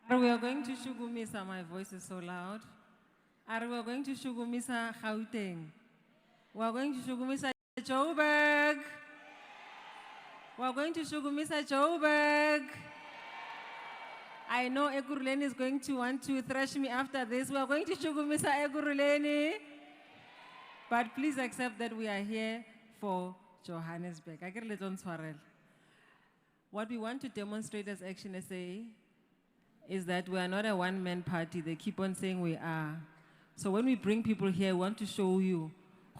We are going to Shugumisa, my voice is so loud. We are going to Shugumisa Gauteng. We are going to Shugumisa Joburg. We are going to Shugumisa Joburg. I know Ekurhuleni is going to want to thrash me after this. We are going to Shugumisa Ekurhuleni. But please accept that we are here for Johannesburg. What we want to demonstrate as ActionSA is that we are not a one-man party. They keep on saying we are. So when we bring people here, we want to show you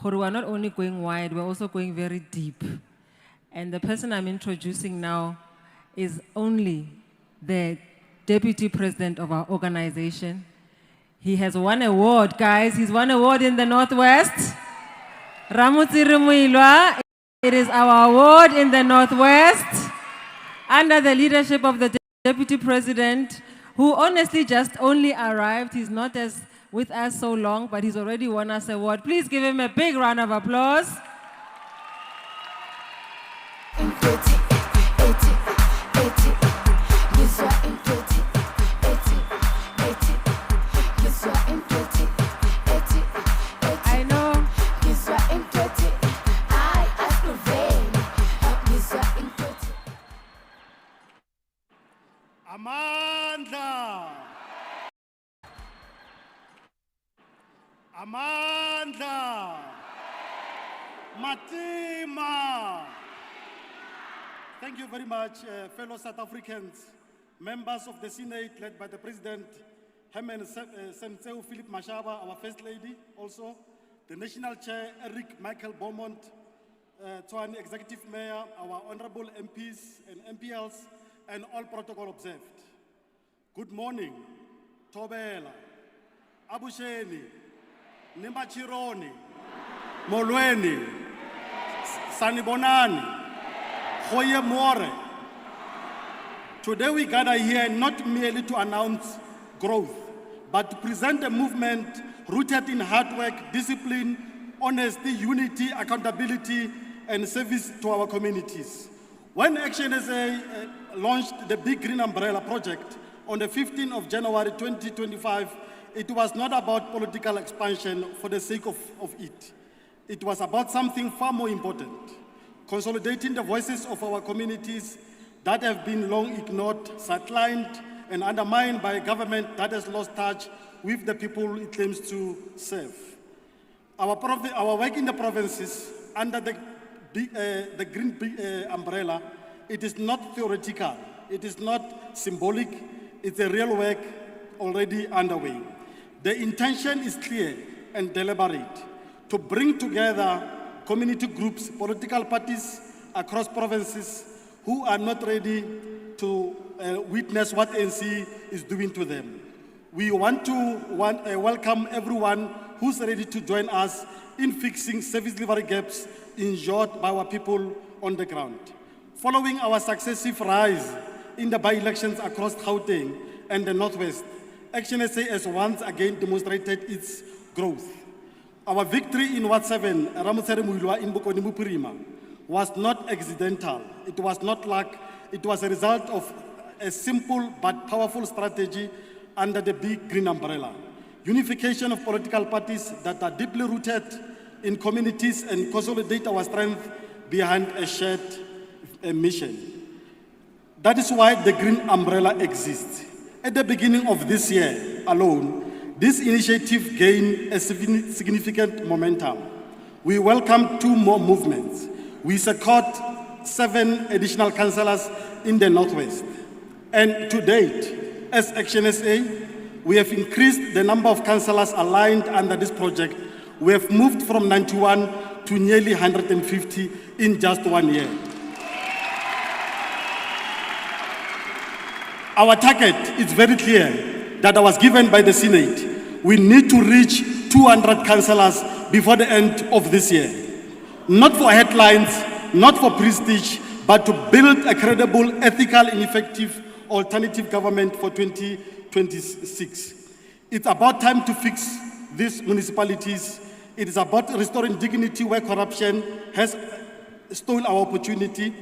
we are not only going wide, we're also going very deep. And the person I'm introducing now is only the deputy president of our organization. He has won an award, guys. He's won an award in the Northwest. Ramutsiri Muilwa. It is our award in the Northwest under the leadership of the deputy president, who honestly just only arrived. He's not with us so long, but he's already won us an award. Please give him a big round of applause. I know. Amandla. Amandla. Matima. Thank you very much, fellow South Africans, members of the Senate led by the President, Herman Mashaba, our First Lady, also, the National Chair, Eric Michael Beaumont, Tshwane Executive Mayor, our honorable MPs and MPLs, and all protocol observed. Good morning, Tobela, Abusheni, Nimbachironi, Molweni, Sanibonani, Hoye More. Today we gather here not merely to announce growth, but to present a movement rooted in hard work, discipline, honesty, unity, accountability, and service to our communities. When ActionSA launched the Big Green Umbrella project on the 15th of January 2025, it was not about political expansion for the sake of it. It was about something far more important, consolidating the voices of our communities that have been long ignored, sidelined, and undermined by a government that has lost touch with the people it claims to serve. Our work in the provinces under the Green Umbrella, it is not theoretical, it is not symbolic, it's a real work already underway. The intention is clear and deliberate, to bring together community groups, political parties across provinces who are not ready to witness what ANC is doing to them. We want to welcome everyone who's ready to join us in fixing service delivery gaps endured by our people on the ground. Following our successive rise in the by-elections across Gauteng and the Northwest, ActionSA has once again demonstrated its growth. Our victory in Ward 7, Ramutsiri Muilwa in Bokoni Mupurima, was not accidental. It was not luck. It was a result of a simple but powerful strategy under the Big Green Umbrella. Unification of political parties that are deeply rooted in communities and consolidate our strength behind a shared mission. That is why the Green Umbrella exists. At the beginning of this year alone, this initiative gained a significant momentum. We welcome 2 more movements. We secured 7 additional councillors in the Northwest. And to date, as ActionSA, we have increased the number of councillors aligned under this project. We have moved from 91 to nearly 150 in just 1 year. Our target is very clear that was given by the Senate. We need to reach 200 councillors before the end of this year. Not for headlines, not for prestige, but to build a credible, ethical, and effective alternative government for 2026. It's about time to fix these municipalities. It is about restoring dignity where corruption has stolen our opportunity.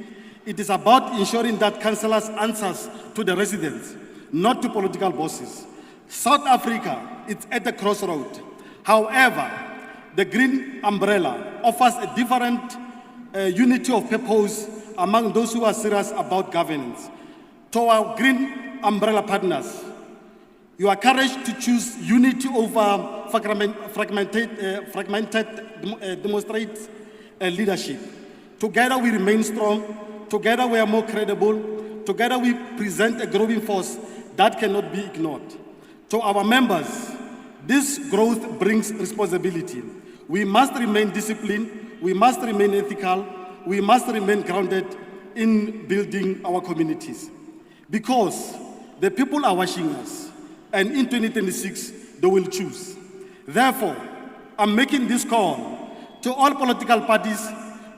It is about ensuring that councillors answers to the residents, not to political bosses. South Africa is at a crossroad. However, the green umbrella offers a different unity of purpose among those who are serious about governance. To our green umbrella partners, you are encouraged to choose unity over fragmented demonstrate leadership. Together we remain strong, together we are more credible, together we present a growing force that cannot be ignored. To our members, this growth brings responsibility. We must remain disciplined, we must remain ethical, we must remain grounded in building our communities. Because the people are watching us, and in 2026, they will choose. Therefore, I'm making this call to all political parties,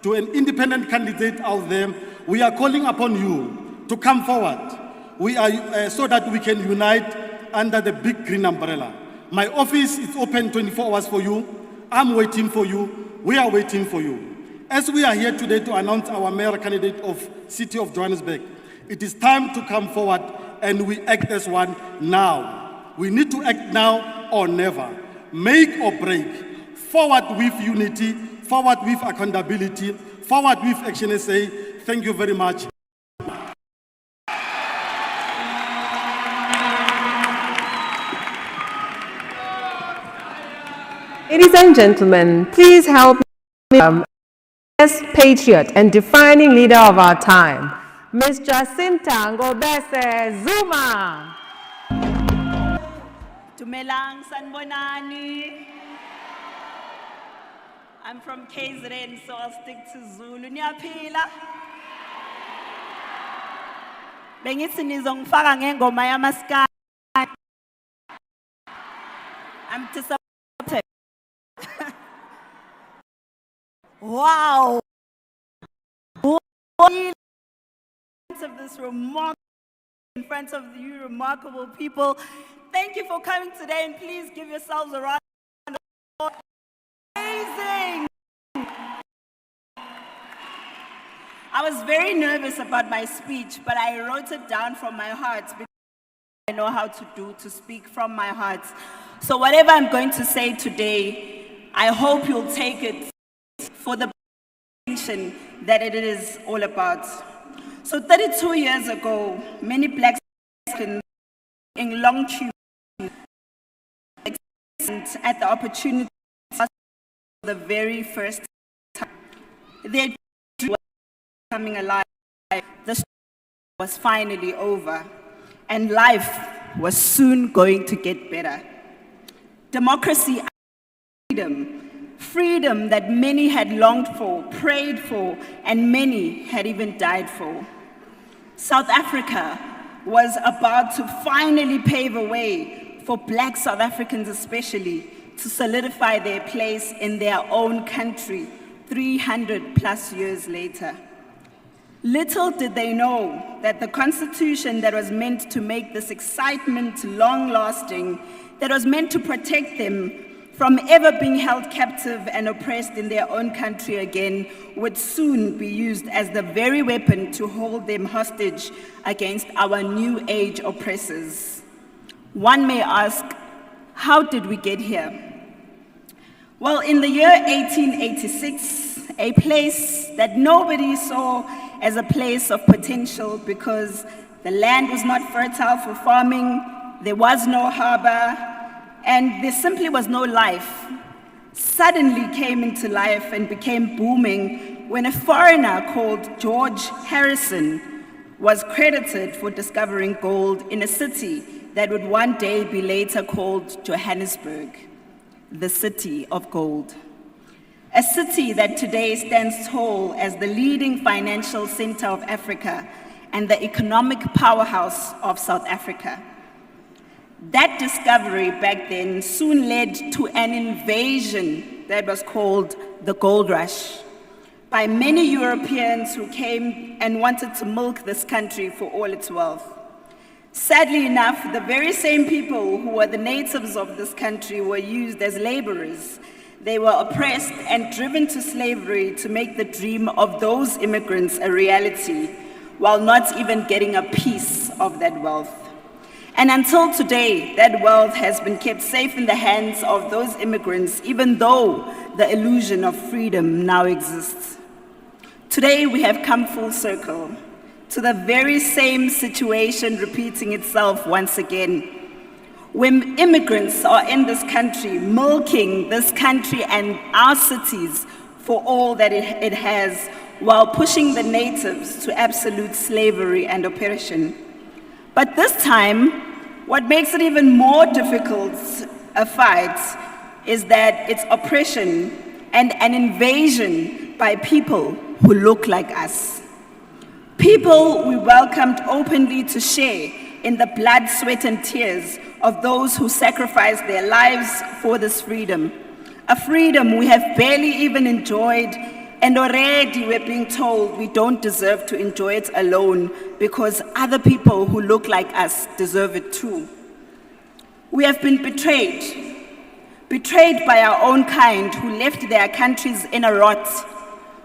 to an independent candidate out there. We are calling upon you to come forward. We are so that we can unite under the big green umbrella. My office is open 24 hours for you. I'm waiting for you. We are waiting for you. As we are here today to announce our mayor candidate of City of Johannesburg, it is time to come forward and we act as one now. We need to act now or never. Make or break. Forward with unity, forward with accountability, forward with ActionSA. Thank you very much. Ladies and gentlemen, please help me best patriot and defining leader of our time, Ms. Jacinta Ngobese Zuma. Dumelang sanibonani. I'm from KZN, so I'll stick to Zulu. Niyaphila? Bengithi nizongifaka ngengoma yamaskandi. I'm disappointed. Wow. Of this in front of you remarkable people. Thank you for coming today, and please give yourselves a round of applause. Amazing. I was very nervous about my speech, but I wrote it down from my heart because I know how to speak from my heart. So whatever I'm going to say today, I hope you'll take it for the attention that it is all about. So 32 years ago, many blacks in long queues at the opportunity for the very first time. Their dream was coming alive. The struggle was finally over, and life was soon going to get better. Democracy and freedom that many had longed for, prayed for, and many had even died for. South Africa was about to finally pave a way for black South Africans especially to solidify their place in their own country 300 plus years later. Little did they know that the constitution that was meant to make this excitement long-lasting, that was meant to protect them from ever being held captive and oppressed in their own country again, would soon be used as the very weapon to hold them hostage against our new age oppressors. One may ask, how did we get here? Well, in the year 1886, a place that nobody saw as a place of potential because the land was not fertile for farming, there was no harbor, and there simply was no life, suddenly came into life and became booming when a foreigner called George Harrison was credited for discovering gold in a city that would one day be later called Johannesburg, the city of gold. A city that today stands tall as the leading financial center of Africa and the economic powerhouse of South Africa. That discovery back then soon led to an invasion that was called the Gold Rush by many Europeans who came and wanted to milk this country for all its wealth. Sadly enough, the very same people who were the natives of this country were used as laborers. They were oppressed and driven to slavery to make the dream of those immigrants a reality, while not even getting a piece of that wealth. And until today, that wealth has been kept safe in the hands of those immigrants, even though the illusion of freedom now exists. Today, we have come full circle to the very same situation repeating itself once again. When immigrants are in this country, milking this country and our cities for all that it has, while pushing the natives to absolute slavery and oppression. But this time, what makes it even more difficult a fight is that it's oppression and an invasion by people who look like us. People we welcomed openly to share in the blood, sweat, and tears of those who sacrificed their lives for this freedom. A freedom we have barely even enjoyed, and already we're being told we don't deserve to enjoy it alone because other people who look like us deserve it too. We have been betrayed by our own kind who left their countries in a rot,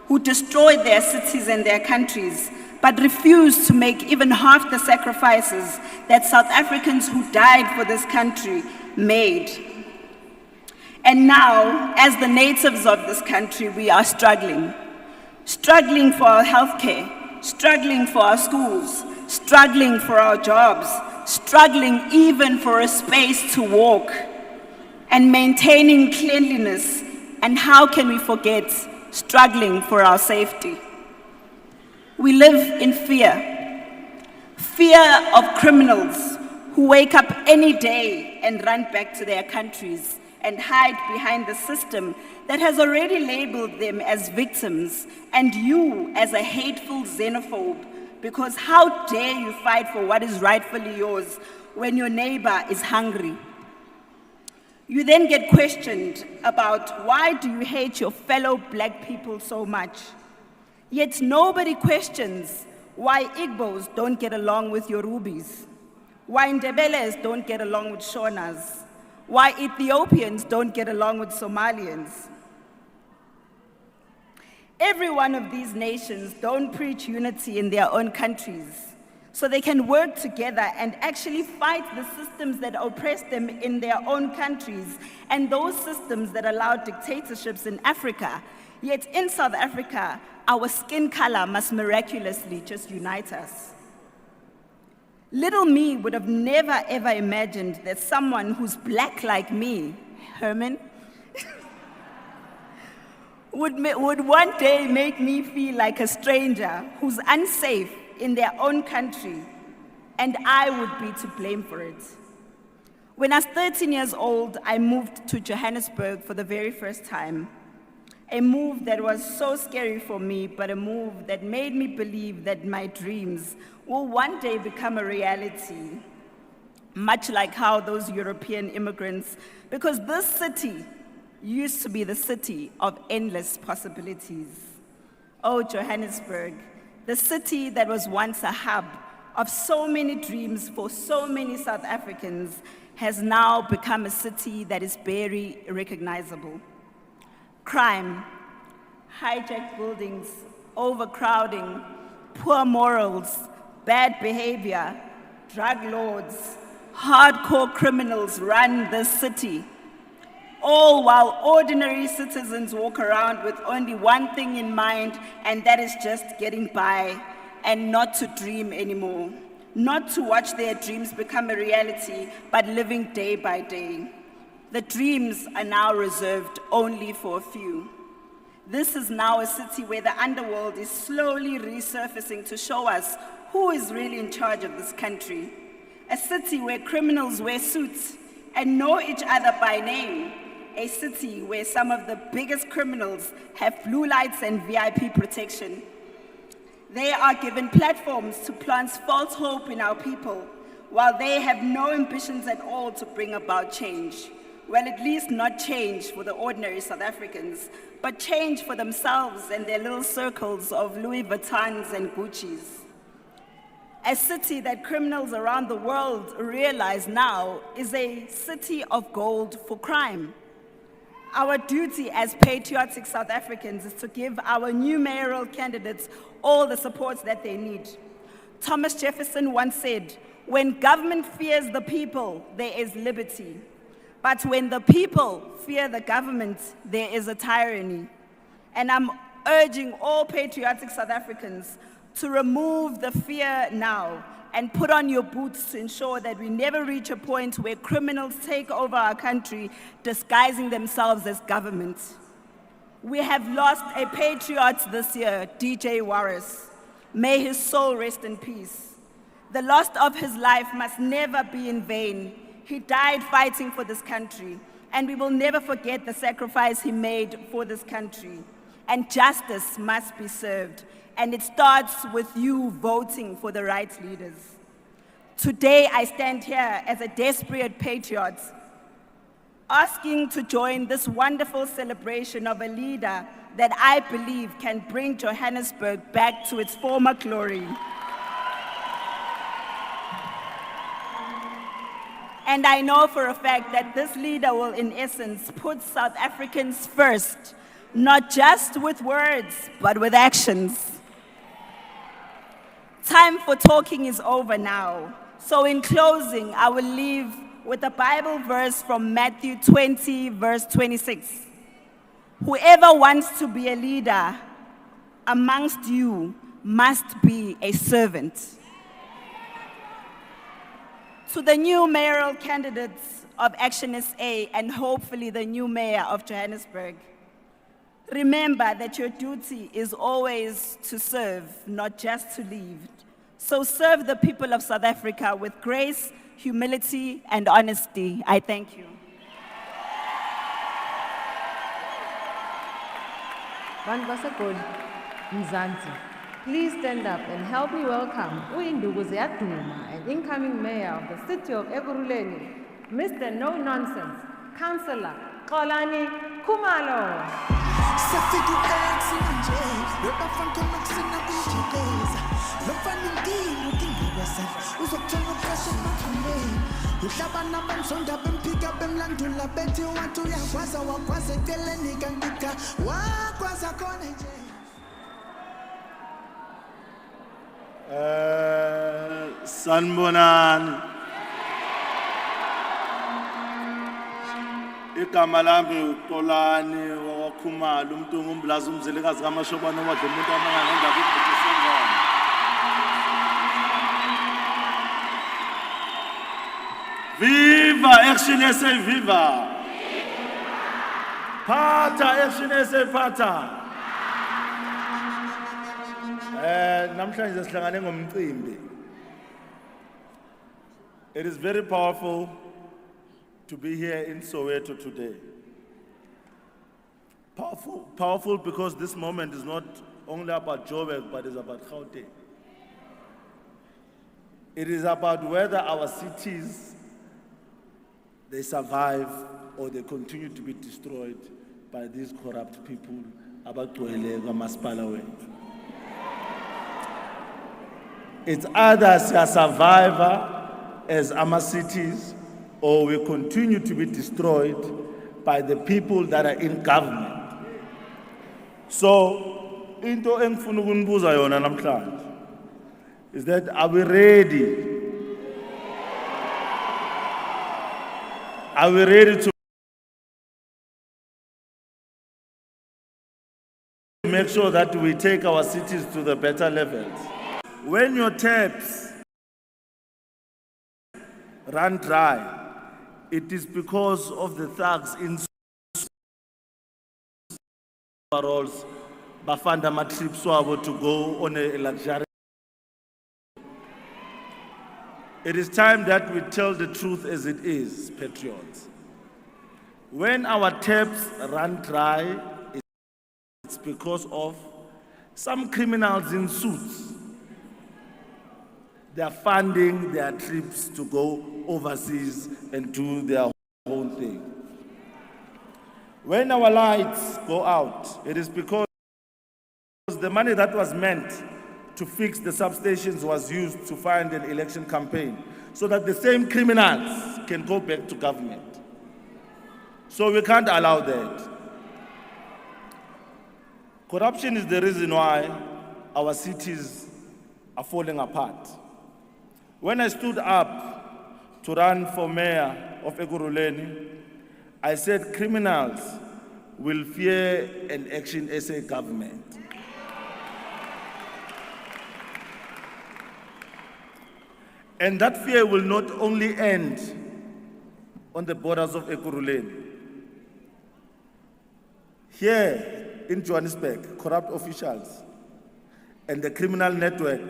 who destroyed their cities and their countries, but refused to make even half the sacrifices that South Africans who died for this country made. And now, as the natives of this country, we are struggling for our healthcare, struggling for our schools, struggling for our jobs, struggling even for a space to walk, and maintaining cleanliness, and how can we forget struggling for our safety? We live in fear of criminals who wake up any day and run back to their countries and hide behind the system that has already labeled them as victims and you as a hateful xenophobe, because how dare you fight for what is rightfully yours when your neighbor is hungry? You then get questioned about why do you hate your fellow black people so much? Yet nobody questions why Igbos don't get along with Yorubis, why Ndebeles don't get along with Shonas, why Ethiopians don't get along with Somalians. Every one of these nations don't preach unity in their own countries, so they can work together and actually fight the systems that oppress them in their own countries and those systems that allow dictatorships in Africa. Yet in South Africa, our skin color must miraculously just unite us. Little me would have never ever imagined that someone who's black like me, Herman, would one day make me feel like a stranger who's unsafe in their own country, and I would be to blame for it. When I was 13 years old, I moved to Johannesburg for the very first time. A move that was so scary for me, but a move that made me believe that my dreams will one day become a reality, much like how those European immigrants, because this city used to be the city of endless possibilities. Oh, Johannesburg, the city that was once a hub of so many dreams for so many South Africans has now become a city that is barely recognizable. Crime, hijacked buildings, overcrowding, poor morals, bad behavior, drug lords, hardcore criminals run this city, all while ordinary citizens walk around with only one thing in mind, and that is just getting by and not to dream anymore, not to watch their dreams become a reality, but living day by day. The dreams are now reserved only for a few. This is now a city where the underworld is slowly resurfacing to show us who is really in charge of this country. A city where criminals wear suits and know each other by name. A city where some of the biggest criminals have blue lights and VIP protection. They are given platforms to plant false hope in our people, while they have no ambitions at all to bring about change. Well, at least not change for the ordinary South Africans, but change for themselves and their little circles of Louis Vuittons and Gucci's. A city that criminals around the world realize now is a city of gold for crime. Our duty as patriotic South Africans is to give our new mayoral candidates all the support that they need. Thomas Jefferson once said, When government fears the people, there is liberty. But when the people fear the government, there is a tyranny. And I'm urging all patriotic South Africans to remove the fear now and put on your boots to ensure that we never reach a point where criminals take over our country disguising themselves as government. We have lost a patriot this year, DJ Warris. May his soul rest in peace. The loss of his life must never be in vain. He died fighting for this country, and we will never forget the sacrifice he made for this country. And justice must be served, and it starts with you voting for the right leaders. Today, I stand here as a desperate patriot, asking to join this wonderful celebration of a leader that I believe can bring Johannesburg back to its former glory. And I know for a fact that this leader will, in essence, put South Africans first, not just with words, but with actions. Time for talking is over now. So in closing, I will leave with a Bible verse from Matthew 20, verse 26. Whoever wants to be a leader amongst you must be a servant. To the new mayoral candidates of ActionSA and hopefully the new mayor of Johannesburg, remember that your duty is always to serve, not just to lead. So serve the people of South Africa with grace, humility, and honesty. I thank you. Bantu Mzansi, please stand up and help me welcome Uyinduku Ziyaduma, an incoming mayor of the city of Ekurhuleni, Mr. No Nonsense, Councillor Xolani Khumalo. Sanibonani. Igama lami uXolani waKhumalo, umuntu ongumblazi umzelekazi kaMashaba nowadla umuntu amanga ngendaba yokukhosengana. Viva ActionSA, viva! Pata ActionSA, pata! Namhlanje sihlangane ngomcimbi. It is very powerful to be here in Soweto today. Powerful because this moment is not only about Joburg, but it's about Gauteng. It is about whether our cities, they survive or they continue to be destroyed by these corrupt people. It's either a survivor as our cities, or we continue to be destroyed by the people that are in government. So, into engifuna ukunibuza yona namhlanje is that are we ready? Are we ready to make sure that we take our cities to the better levels? When your taps run dry, it is because of the thugs in paroles, bafanda trips to go on a luxury. It is time that we tell the truth as it is, patriots. When our taps run dry, it's because of some criminals in suits. They are funding their trips to go overseas and do their own thing. When our lights go out, it is because the money that was meant to fix the substations was used to fund an election campaign so that the same criminals can go back to government. So we can't allow that. Corruption is the reason why our cities are falling apart. When I stood up to run for mayor of Ekurhuleni, I said criminals will fear an ActionSA government. And that fear will not only end on the borders of Ekurhuleni. Here in Johannesburg, corrupt officials and the criminal network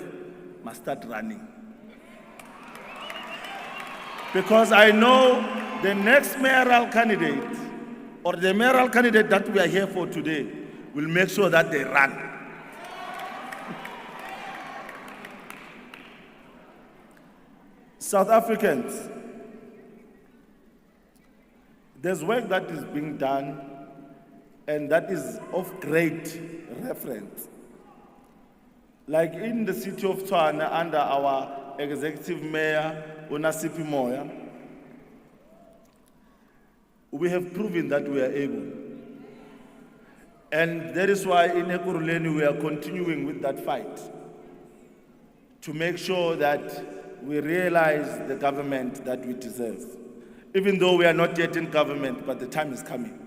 must start running. Because I know the next mayoral candidate or the mayoral candidate that we are here for today will make sure that they run. South Africans, there's work that is being done and that is of great reference. Like in the city of Tshwane, under our executive mayor, Onasipi Moya, we have proven that we are able. And that is why in Ekurhuleni we are continuing with that fight to make sure that we realize the government that we deserve. Even though we are not yet in government, but the time is coming.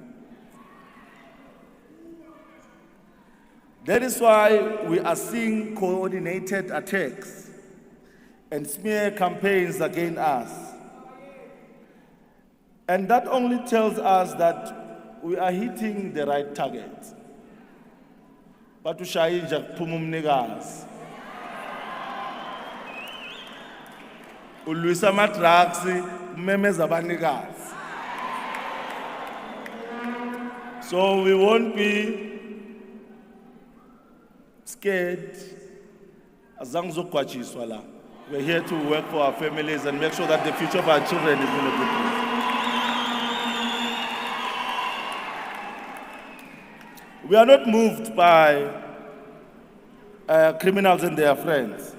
That is why we are seeing coordinated attacks and smear campaigns against us. And that only tells us that we are hitting the right target. But to shayija pumumnegas. Ulwisa matraksi memeza banigas. So we won't be scared. We're here to work for our families and make sure that the future of our children is in a good place. We are not moved by criminals and their friends.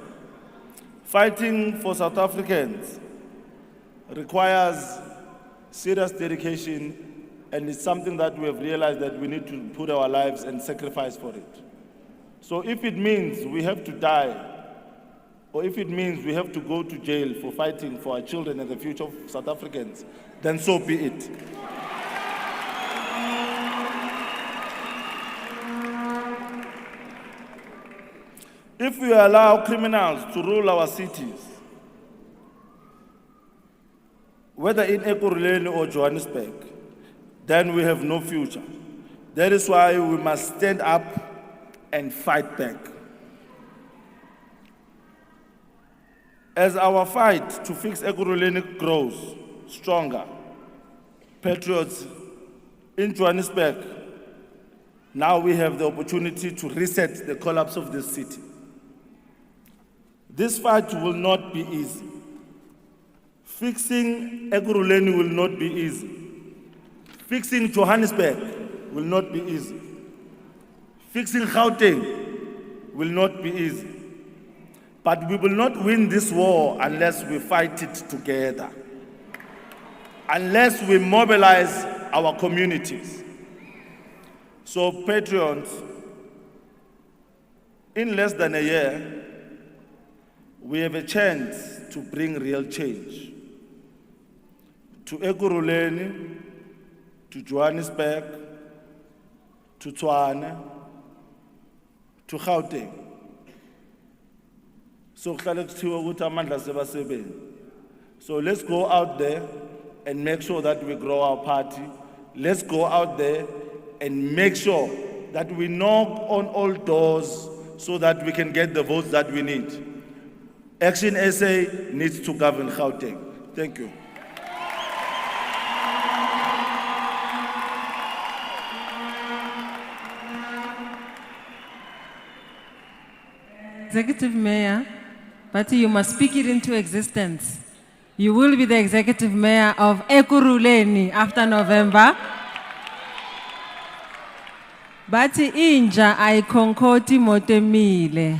Fighting for South Africans requires serious dedication, and it's something that we have realized that we need to put our lives and sacrifice for it. So if it means we have to die, or if it means we have to go to jail for fighting for our children and the future of South Africans, then so be it. If we allow criminals to rule our cities, whether in Ekurhuleni or Johannesburg, then we have no future. That is why we must stand up and fight back. As our fight to fix Ekurhuleni grows stronger, patriots in Johannesburg, now we have the opportunity to reset the collapse of this city. This fight will not be easy. Fixing Ekurhuleni will not be easy. Fixing Johannesburg will not be easy. Fixing Gauteng will not be easy. But we will not win this war unless we fight it together. Unless we mobilize our communities. So, patrons, in less than a year, we have a chance to bring real change to Ekurhuleni, to Johannesburg, to Tshwane, to Gauteng. So let's go out there and make sure that we grow our party. Let's go out there and make sure that we knock on all doors so that we can get the votes that we need. ActionSA needs to govern Gauteng. Thank you. Executive Mayor, but you must speak it into existence. You will be the executive mayor of Ekurhuleni after November. But inja ayikonkoti moto emile.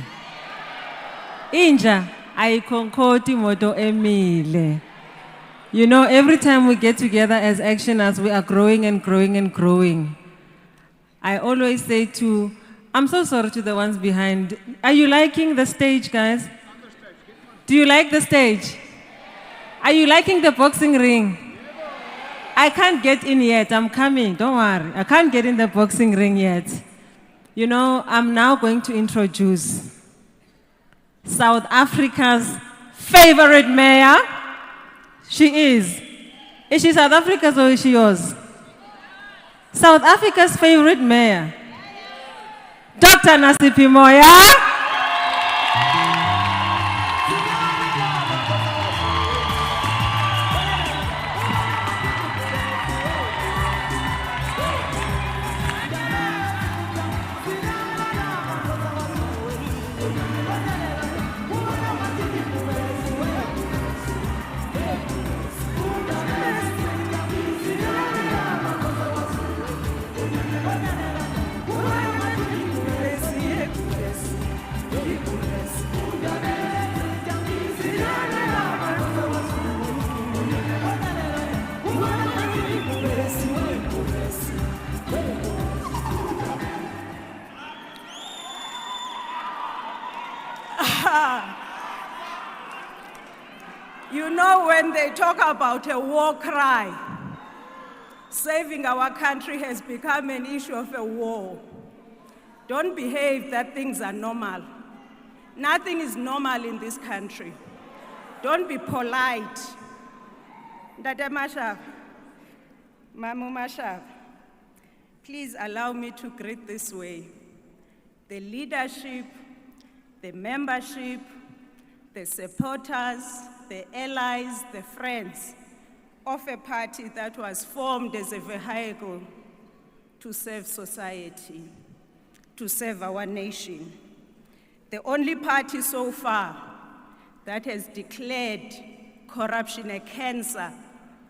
Inja ayikonkoti moto emile. You know, every time we get together as actioners, we are growing and growing and growing. I always say I'm so sorry to the ones behind. Are you liking the stage, guys? Do you like the stage? Are you liking the boxing ring? I can't get in yet. I'm coming. Don't worry. I can't get in the boxing ring yet. You know, I'm now going to introduce South Africa's favorite mayor. She is. Is she South Africa's or is she yours? South Africa's favorite mayor, Dr. Nasipi Moya. You know, when they talk about a war cry, saving our country has become an issue of a war. Don't behave that things are normal. Nothing is normal in this country. Don't be polite. Dada Mashaba, Mamu Mashaba, please allow me to greet this way. The leadership, the membership, the supporters, the allies, the friends of a party that was formed as a vehicle to serve society, to serve our nation. The only party so far that has declared corruption a cancer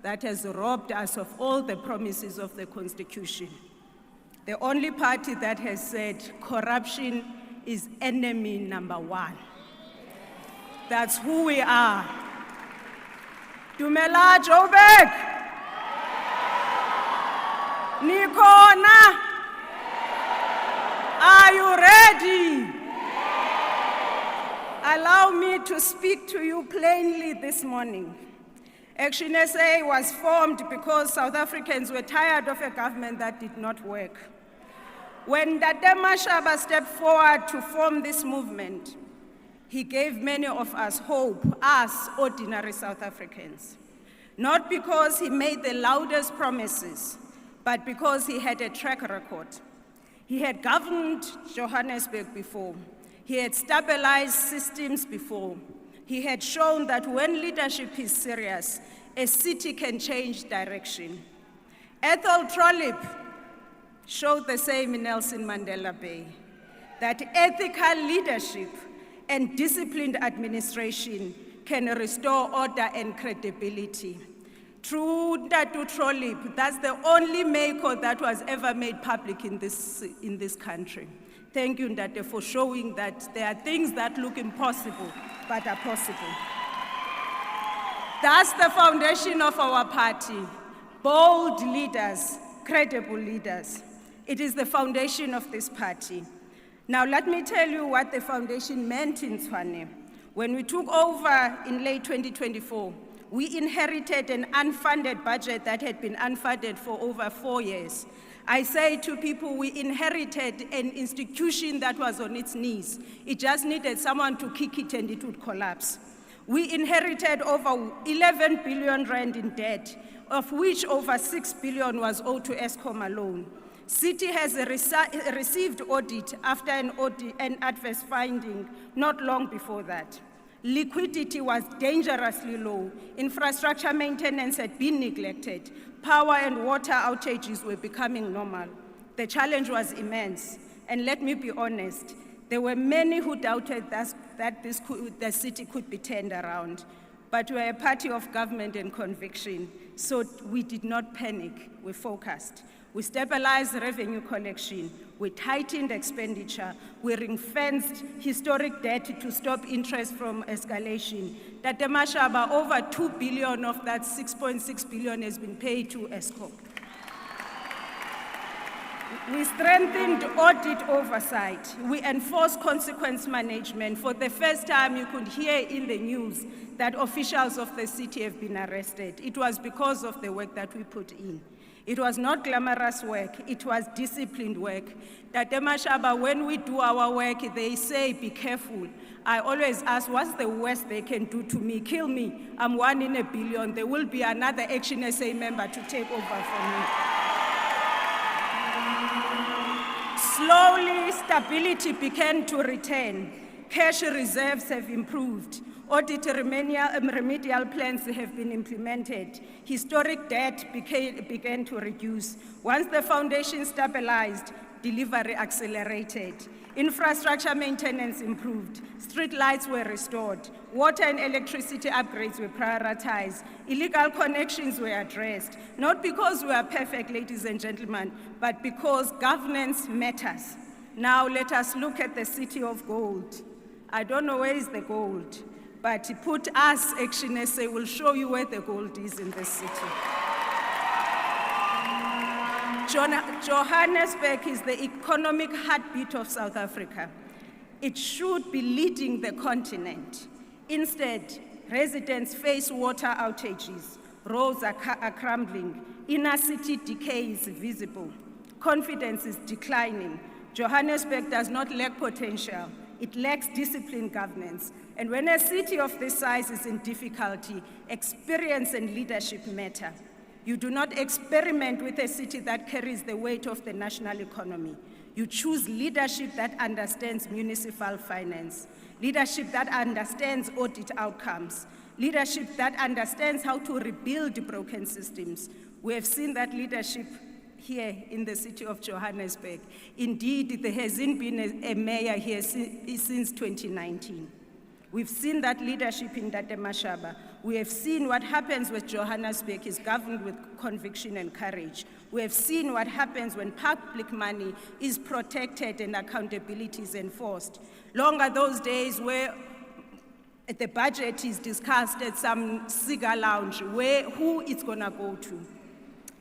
that has robbed us of all the promises of the Constitution. The only party that has said corruption is enemy number one. That's who we are. Dumela Joburg. Nikona. Are you ready? Allow me to speak to you plainly this morning. ActionSA was formed because South Africans were tired of a government that did not work. When Herman Mashaba stepped forward to form this movement, he gave many of us hope, us ordinary South Africans. Not because he made the loudest promises, but because he had a track record. He had governed Johannesburg before. He had stabilized systems before. He had shown that when leadership is serious, a city can change direction. Ethel Trollip showed the same in Nelson Mandela Bay, that ethical leadership and disciplined administration can restore order and credibility. Through Ndatu Trollip, that's the only miracle that was ever made public in this country. Thank you, Ndate, for showing that there are things that look impossible, but are possible. That's the foundation of our party. Bold leaders, credible leaders. It is the foundation of this party. Now, let me tell you what the foundation meant in Tshwane. When we took over in late 2024, we inherited an unfunded budget that had been unfunded for over 4 years. I say to people, we inherited an institution that was on its knees. It just needed someone to kick it and it would collapse. We inherited over 11 billion rand in debt, of which over 6 billion was owed to Eskom alone. City has received audit after an adverse finding not long before that. Liquidity was dangerously low. Infrastructure maintenance had been neglected. Power and water outages were becoming normal. The challenge was immense. And let me be honest, there were many who doubted that the city could be turned around. But we are a party of government and conviction, so we did not panic, we focused. We stabilized revenue collection, we tightened expenditure, we ring-fenced historic debt to stop interest from escalation. Dada Mashaba, over 2 billion of that 6.6 billion has been paid to Eskom. We strengthened audit oversight. We enforced consequence management. For the first time, you could hear in the news that officials of the city have been arrested. It was because of the work that we put in. It was not glamorous work, it was disciplined work. Tate Mashaba, when we do our work, they say, be careful. I always ask, what's the worst they can do to me? Kill me. I'm 1 in a billion. There will be another ActionSA member to take over from me. Slowly, stability began to return. Cash reserves have improved. Audit remedial plans have been implemented. Historic debt began to reduce. Once the foundation stabilized, delivery accelerated. Infrastructure maintenance improved. Street lights were restored. Water and electricity upgrades were prioritized. Illegal connections were addressed. Not because we are perfect, ladies and gentlemen, but because governance matters. Now let us look at the city of gold. I don't know where is the gold, but put us, ActionSA, will show you where the gold is in this city. Johannesburg is the economic heartbeat of South Africa. It should be leading the continent. Instead, residents face water outages, roads are crumbling, inner city decay is visible, confidence is declining. Johannesburg does not lack potential, it lacks disciplined governance. And when a city of this size is in difficulty, experience and leadership matter. You do not experiment with a city that carries the weight of the national economy. You choose leadership that understands municipal finance, leadership that understands audit outcomes, leadership that understands how to rebuild broken systems. We have seen that leadership here in the city of Johannesburg. Indeed, there hasn't been a mayor here since 2019. We've seen that leadership in Tate Mashaba. We have seen what happens when Johannesburg is governed with conviction and courage. We have seen what happens when public money is protected and accountability is enforced. Long are those days where the budget is discussed at some cigar lounge, who it's gonna go to.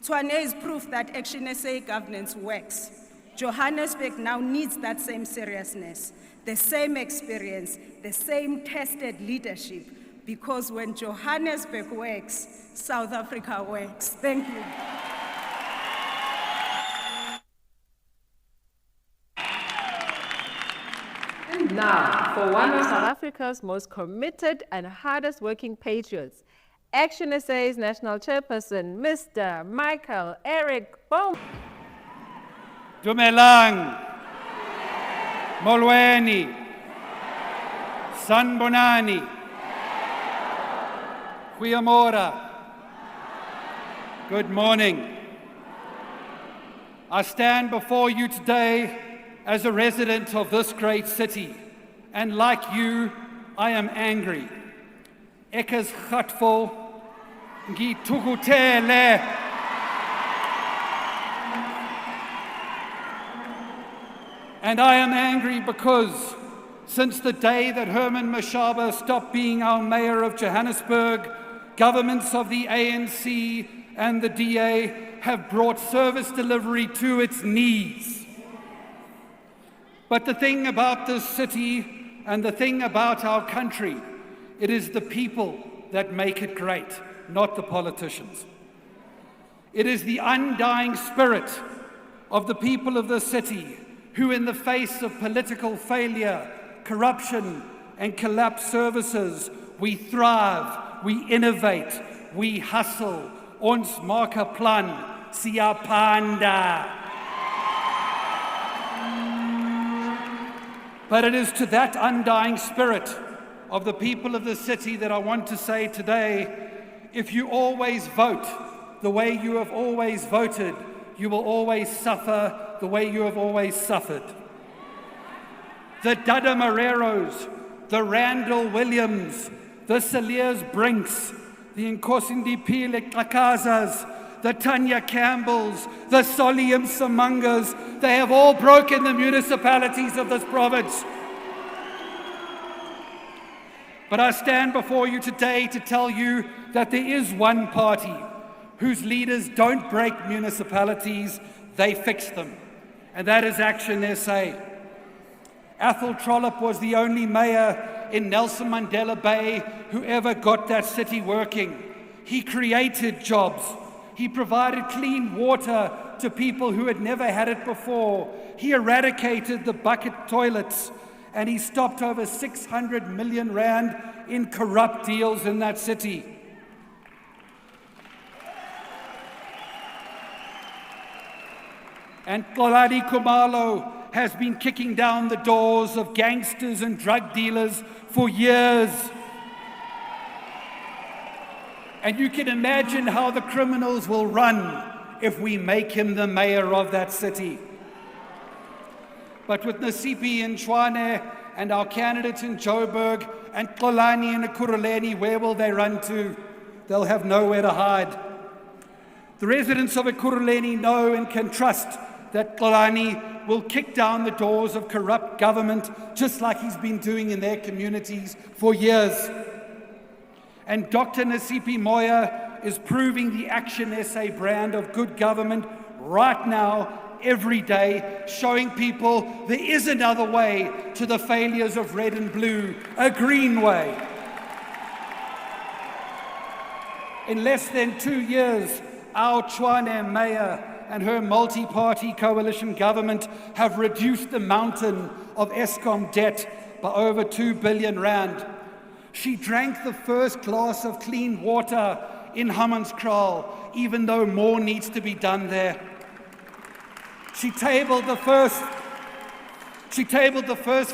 Tshwane is proof that ActionSA governance works. Johannesburg now needs that same seriousness, the same experience, the same tested leadership, because when Johannesburg works, South Africa works. Thank you. And now, for one of South Africa's most committed and hardest working patriots, ActionSA's National Chairperson, Mr. Michael Eric Boom. Dumelang, Molweni, Sanbonani, Goeiemorgen. Good morning. I stand before you today as a resident of this great city, and like you, I am angry. Ek is gatvol, ngithukutele. And I am angry because since the day that Herman Mashaba stopped being our mayor of Johannesburg, governments of the ANC and the DA have brought service delivery to its knees. But the thing about this city and the thing about our country, it is the people that make it great, not the politicians. It is the undying spirit of the people of the city who, in the face of political failure, corruption, and collapsed services, we thrive, we innovate, we hustle. Ons maak 'n plan, siyapanda. But it is to that undying spirit of the people of the city that I want to say today, if you always vote the way you have always voted, you will always suffer the way you have always suffered. The Dada Moreros, the Randall Williams, the Saliers Brinks, the Nkosindi Pile Kakazas, the Tanya Campbells, the Solium Samangas, they have all broken the municipalities of this province. But I stand before you today to tell you that there is one party whose leaders don't break municipalities, they fix them. and that is ActionSA. Athol Trollip was the only mayor in Nelson Mandela Bay who ever got that city working. He created jobs. He provided clean water to people who had never had it before. He eradicated the bucket toilets, and he stopped over 600 million rand in corrupt deals in that city. And Xolani Khumalo has been kicking down the doors of gangsters and drug dealers for years. And you can imagine how the criminals will run if we make him the mayor of that city. But with Nasipi in Tshwane and our candidates in Joburg and Xolani in Ekurhuleni, where will they run to? They'll have nowhere to hide. The residents of Ekurhuleni know and can trust that Xolani will kick down the doors of corrupt government, just like he's been doing in their communities for years. And Dr. Nasipi Moya is proving the ActionSA brand of good government right now, every day, showing people there is another way to the failures of red and blue, a green way. In less than 2 years, our Tshwane mayor and her multi-party coalition government have reduced the mountain of Eskom debt by over 2 billion rand. She drank the first glass of clean water in Hammanskraal, even though more needs to be done there. She tabled the first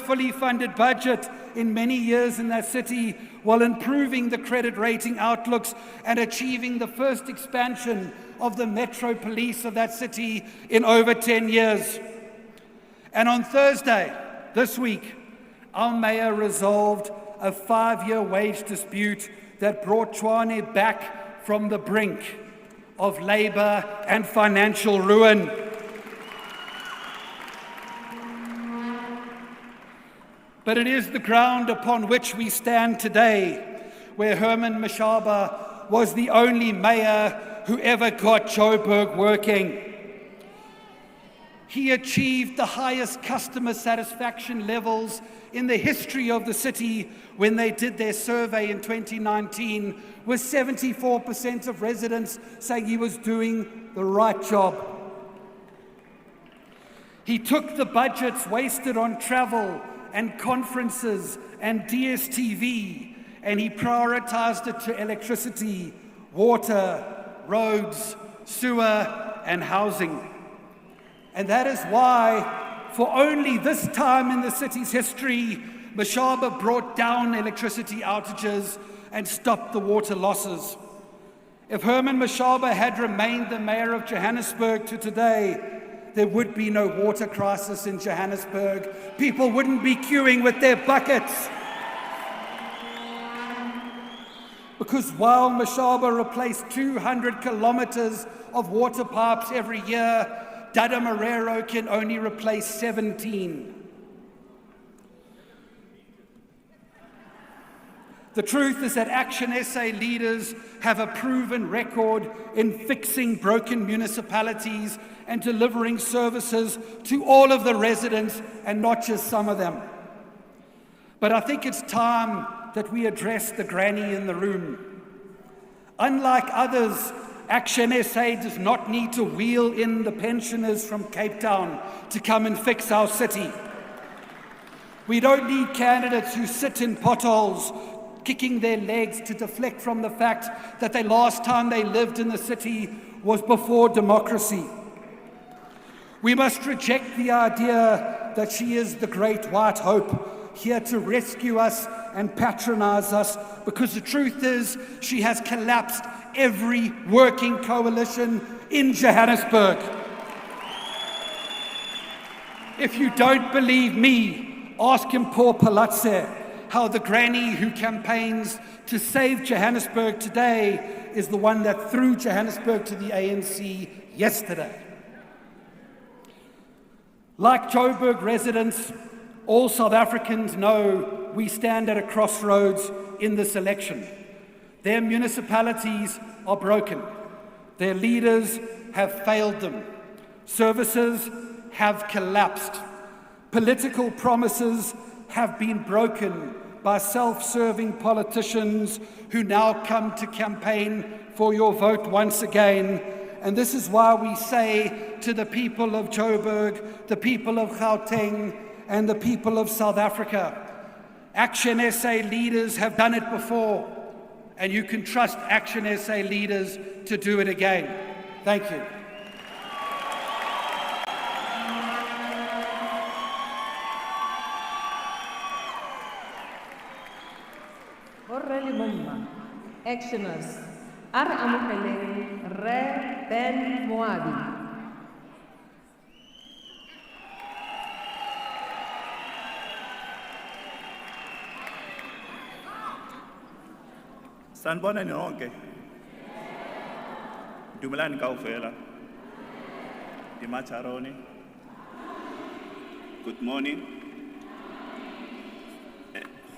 fully funded budget in many years in that city, while improving the credit rating outlooks and achieving the first expansion of the Metro Police of that city in over 10 years. And on Thursday, this week, our mayor resolved a 5-year wage dispute that brought Tshwane back from the brink of labor and financial ruin. But it is the ground upon which we stand today, where Herman Mashaba was the only mayor who ever got Joburg working. He achieved the highest customer satisfaction levels in the history of the city when they did their survey in 2019, with 74% of residents saying he was doing the right job. He took the budgets wasted on travel and conferences and DSTV, and he prioritized it to electricity, water, roads, sewer, and housing. And that is why, for only this time in the city's history, Mashaba brought down electricity outages and stopped the water losses. If Herman Mashaba had remained the mayor of Johannesburg to today, there would be no water crisis in Johannesburg. People wouldn't be queuing with their buckets. Because while Mashaba replaced 200 kilometers of water pipes every year, Dada Marero can only replace 17. The truth is that ActionSA leaders have a proven record in fixing broken municipalities and delivering services to all of the residents and not just some of them. But I think it's time that we address the granny in the room. Unlike others, ActionSA does not need to wheel in the pensioners from Cape Town to come and fix our city. We don't need candidates who sit in potholes, kicking their legs to deflect from the fact that the last time they lived in the city was before democracy. We must reject the idea that she is the great white hope, here to rescue us and patronize us, because the truth is she has collapsed every working coalition in Johannesburg. If you don't believe me, ask Mpho Palatse how the granny who campaigns to save Johannesburg today is the one that threw Johannesburg to the ANC yesterday. Like Joburg residents, all South Africans know we stand at a crossroads in this election. Their municipalities are broken. Their leaders have failed them. Services have collapsed. Political promises have been broken by self-serving politicians who now come to campaign for your vote once again. And this is why we say to the people of Joburg, the people of Gauteng, and the people of South Africa, ActionSA leaders have done it before, and you can trust ActionSA leaders to do it again. Thank you. Already Mumba, actioners, are amukeleng Re Ben Moabi. Sanibona nonke. Dumelani kaufela. Dimacharoni. Good morning.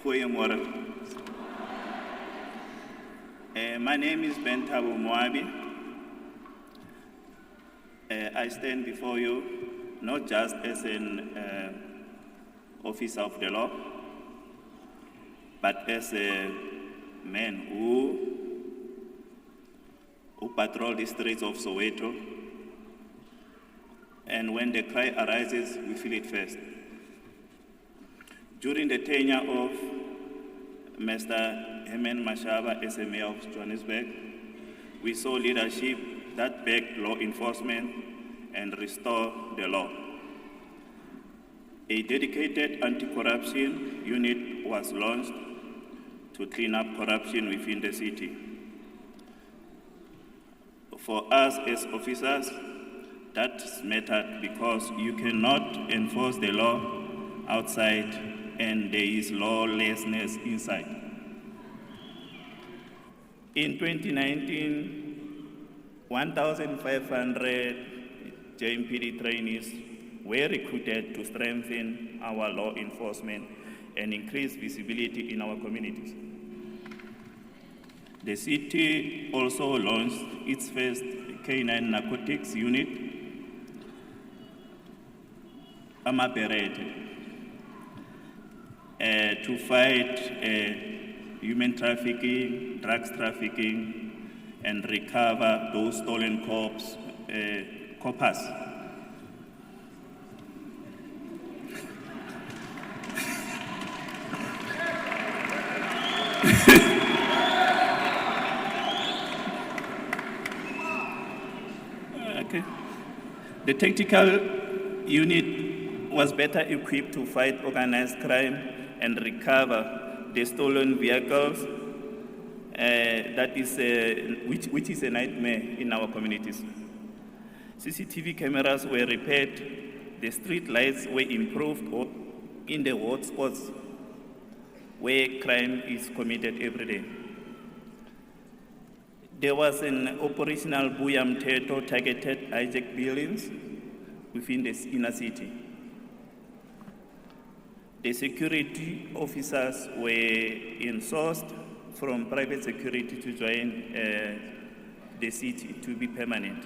Goeiemorgen. My name is Ben Thabo Moabi. I stand before you not just as an officer of the law, but as a man who patrol the streets of Soweto, and when the cry arises, we feel it first. During the tenure of Mr. Herman Mashaba as a mayor of Johannesburg, we saw leadership that backed law enforcement and restore the law. A dedicated anti-corruption unit was launched to clean up corruption within the city. For us as officers, that mattered because you cannot enforce the law outside and there is lawlessness inside. In 2019, 1,500 JMPD trainees were recruited to strengthen our law enforcement and increase visibility in our communities. The city also launched its first K9 narcotics unit, Amaberete, to fight human trafficking, drugs trafficking, and recover those stolen coppers. Okay. The tactical unit was better equipped to fight organized crime and recover the stolen vehicles, which is a nightmare in our communities. CCTV cameras were repaired, the street lights were improved in the hotspots where crime is committed every day. There was an operational Buyamteto targeted hijack buildings within the inner city. The security officers were insourced from private security to join the city to be permanent.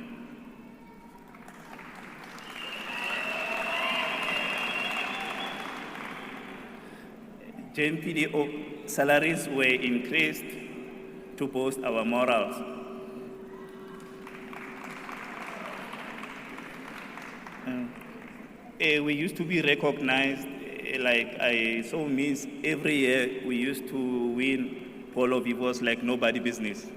JMPD salaries were increased to boost our morals. We used to be recognized, like I saw Miss, every year we used to win Polo Vivos like nobody business.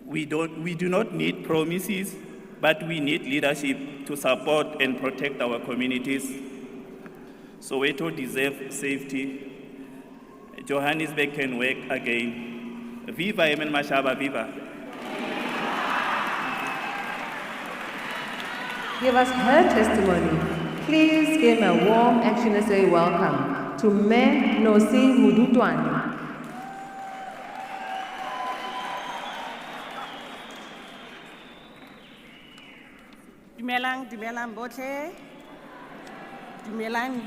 We do not need promises, but we need leadership to support and protect our communities. Soweto deserves safety. Johannesburg can work again. Viva Herman Mashaba, viva. Give us her testimony. Please give a warm ActionSA welcome to Me Nosi Mudutwani. Dumelang bohle, dumelang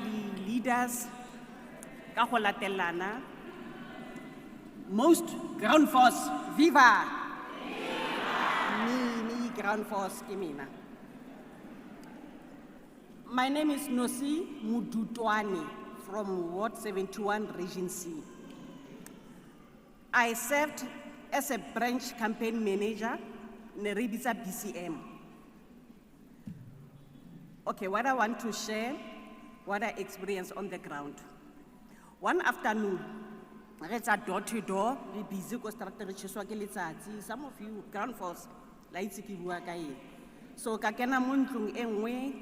leaders, ka go latelana. Most ground force, viva! Me, ground force, Kimina. My name is Nosi Mudutwani from Ward 71, Region C. I served as a branch campaign manager in Rebisa BCM. Okay, what I want to share, what I experienced on the ground. One afternoon, it's a door to door, we busy ko strategy some of you ground force like so ka kena mo ntlong e nngwe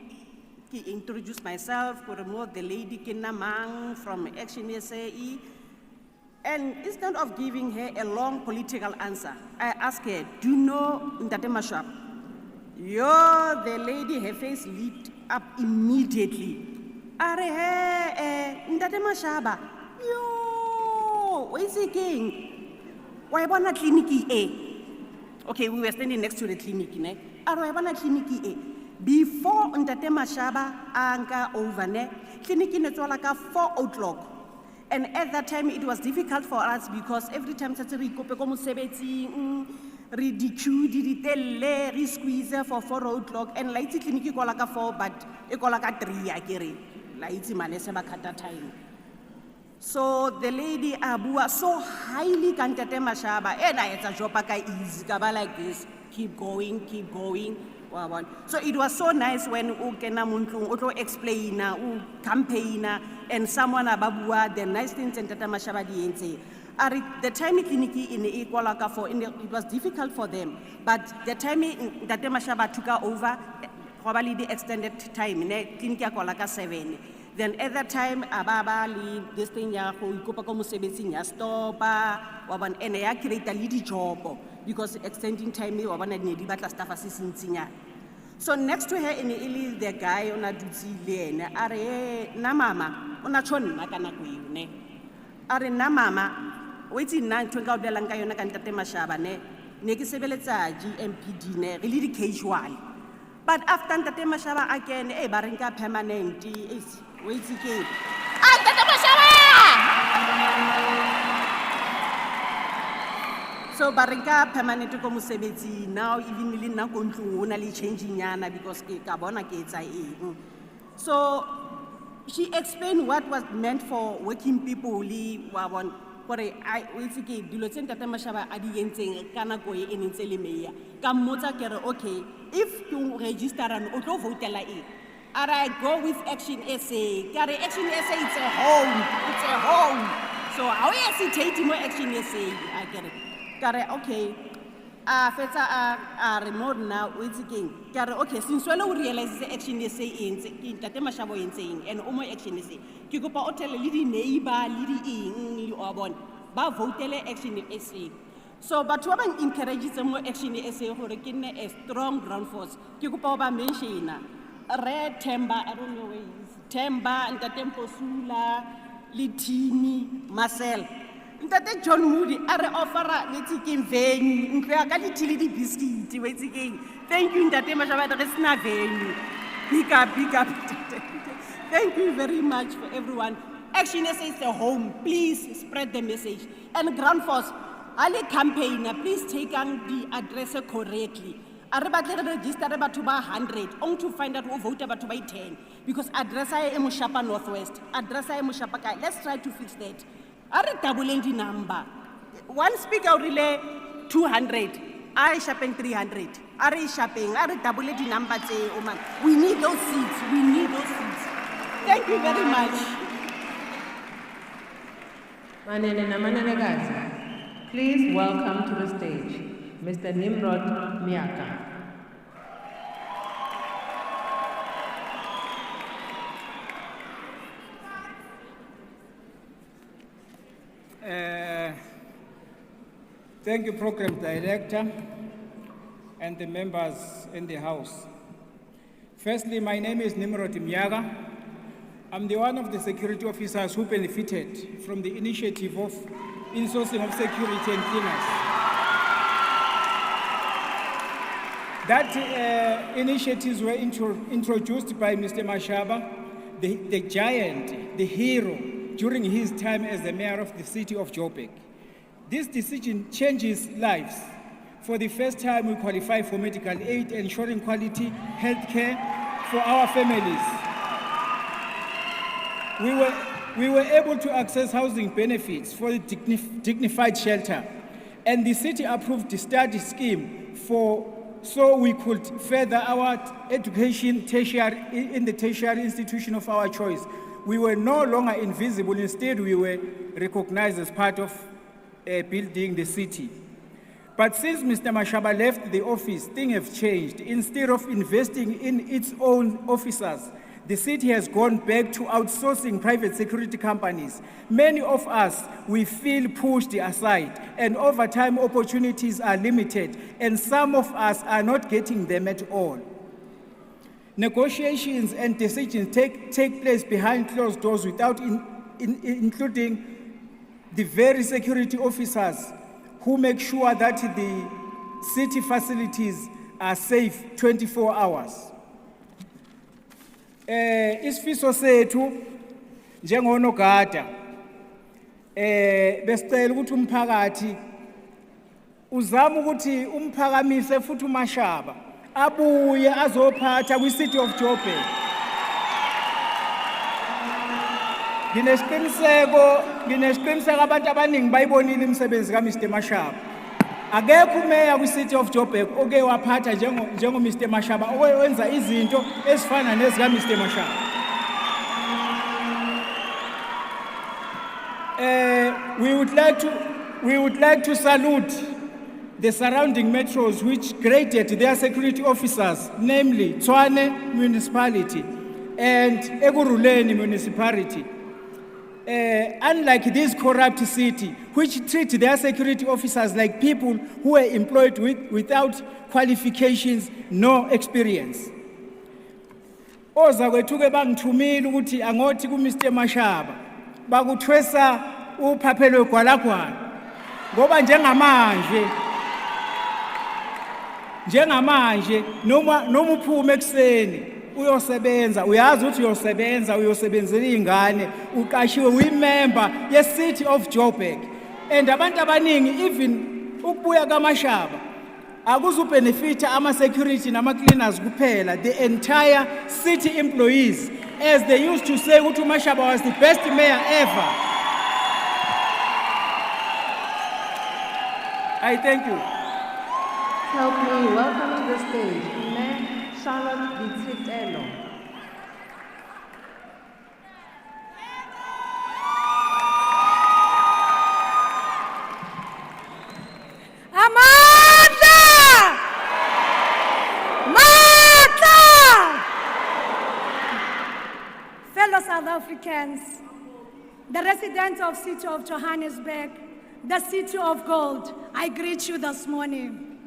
ki introduce myself ko remove the lady ke namang from ActionSA, and instead of giving her a long political answer, I asked her, do you know Ntate Mashaba? The lady, her face lit up immediately. Are Ntate Mashaba? What is he saying? Why wanna clinic A? Okay, we were standing next to the clinic, ne? Why wanna clinic A? Before Ntate Mashaba anka over ne, clinic in the 4 o'clock. And at that time, it was difficult for us because every time we we squeeze for 4 o'clock, and like the clinic call 4, but it call 3 like time. So the lady Abua so highly Ntate Mashaba, and I had a job easy like this, keep going. So it was so nice when Ukena Munku Uto explainer, campaigner, and someone ababua the nice things Ntate Mashaba DNC. The time clinic in the Equalaka for it was difficult for them, but the time that Mashaba took over, probably the extended time in clinic Equalaka 7. Then at that time, Ababa, this thing, Yaku, Stopa, and I create a little job because extending time, staff assistant. So next to her in the guy on a duty lane, Are Namama, on a chon, Makanaku, Are Namama, waiting 9 to go the Lankayona Ntate Mashaba, Nekisebeleza, GMPD, really casual. But after Ntate Mashaba again, Barinka permanent is. Wait again. So Barinka permanent komusebetsi now even really na kontlu only changing yana because ke kabona ke tsa eng. So she explained what was meant for working people li wa bon gore I wait again dilo tse Ntate Mashaba a di yentseng kana go e nentse le meya ka mmotsa kere okay if you register an o tlo votela eng. I go with ActionSA. ActionSA, it's a home. So how hesitate more ActionSA? I get it. Okay. Remote now. Wait again. Okay. Since we realize ActionSA in Ntate Mashaba in saying and omo ActionSA. Kiko pa hotel lidi neighbor lidi or bon. Ba votele ActionSA. So, but what I encourage them more ActionSA who reckon a strong ground force. Kiko pa ba mention. Red Temba, I don't know where he is. Temba, Ntate Sula, Litini, Marcel. Ntate John Moody, are offer Netikin Vein, Nkakalitili biscuit, waiting. Thank you, Ntate Mashaba, there is no vein. Big up. Thank you very much for everyone. ActionSA is the home. Please spread the message. And Ground Force, Ali campaigner, please take on the address correctly. I register about 100, only to find out who voted about 10. Because address I am Mushapa Northwest, address I am Mushapa. Let's try to fix that. I double the number. One speaker relay 200, I shopping 300. I shopping, I double the number. Say, oh man, we need those seats. Thank you very much. Please welcome to the stage Mr. Nimrod Miaka. Thank you, Program Director, and the members in the House. Firstly, my name is Nimrod Miaka. I'm the one of the security officers who benefited from the initiative of insourcing of security and cleaners. That initiatives were introduced by Mr. Mashaba, the giant, the hero, during his time as the mayor of the city of Joburg. This decision changes lives for the first time we qualify for medical aid, ensuring quality healthcare for our families. We were able to access housing benefits for the dignified shelter, and the city approved the study scheme so we could further our education in the tertiary institution of our choice. We were no longer invisible, instead we were recognized as part of building the city. But since Mr. Mashaba left the office, things have changed. Instead of investing in its own officers, the city has gone back to outsourcing private security companies. Many of us, we feel pushed aside, and over time opportunities are limited, and some of us are not getting them at all. Negotiations and decisions take place behind closed doors without including the very security officers who make sure that the city facilities are safe 24 hours. Isifiso sethu njengonogada besicela ukuthi umphakathi uzama ukuthi umphakamise futhi uMashaba abuye azophatha kwi-City of Joburg. Nginesiqiniseko abantu abaningi bayibonile imisebenzi kaMr. Mashaba. Akekho umeya kwi-City of Joburg oke waphatha njengo Mr. Mashaba owenza izinto ezifana nezika Mr. Mashaba. We would like to salute the surrounding metros which graded their security officers, namely Tshwane Municipality and Ekurhuleni Municipality. Unlike this corrupt city, which treat their security officers like people who are employed without qualifications, no experience. Oza kwethuke bangithumile ukuthi angothi kuMr. Mashaba bakuthwesa uphaphelo gwalagwala ngoba njengamanje noma uphume ekseni uyosebenza, uyazi ukuthi uyosebenzela izingane, uqashiwe uyimember ye-City of Joburg. And abantu abaningi even ukubuya kaMashaba akuzubenefita ama-security nama-cleaners kuphela, the entire city employees, as they used to say ukuthi uMashaba was the best mayor ever. I thank you. Help me welcome to the stage Mayor Charlotte Ditsitelo. Fellow South Africans, the residents of City of Johannesburg, the City of Gold, I greet you this morning.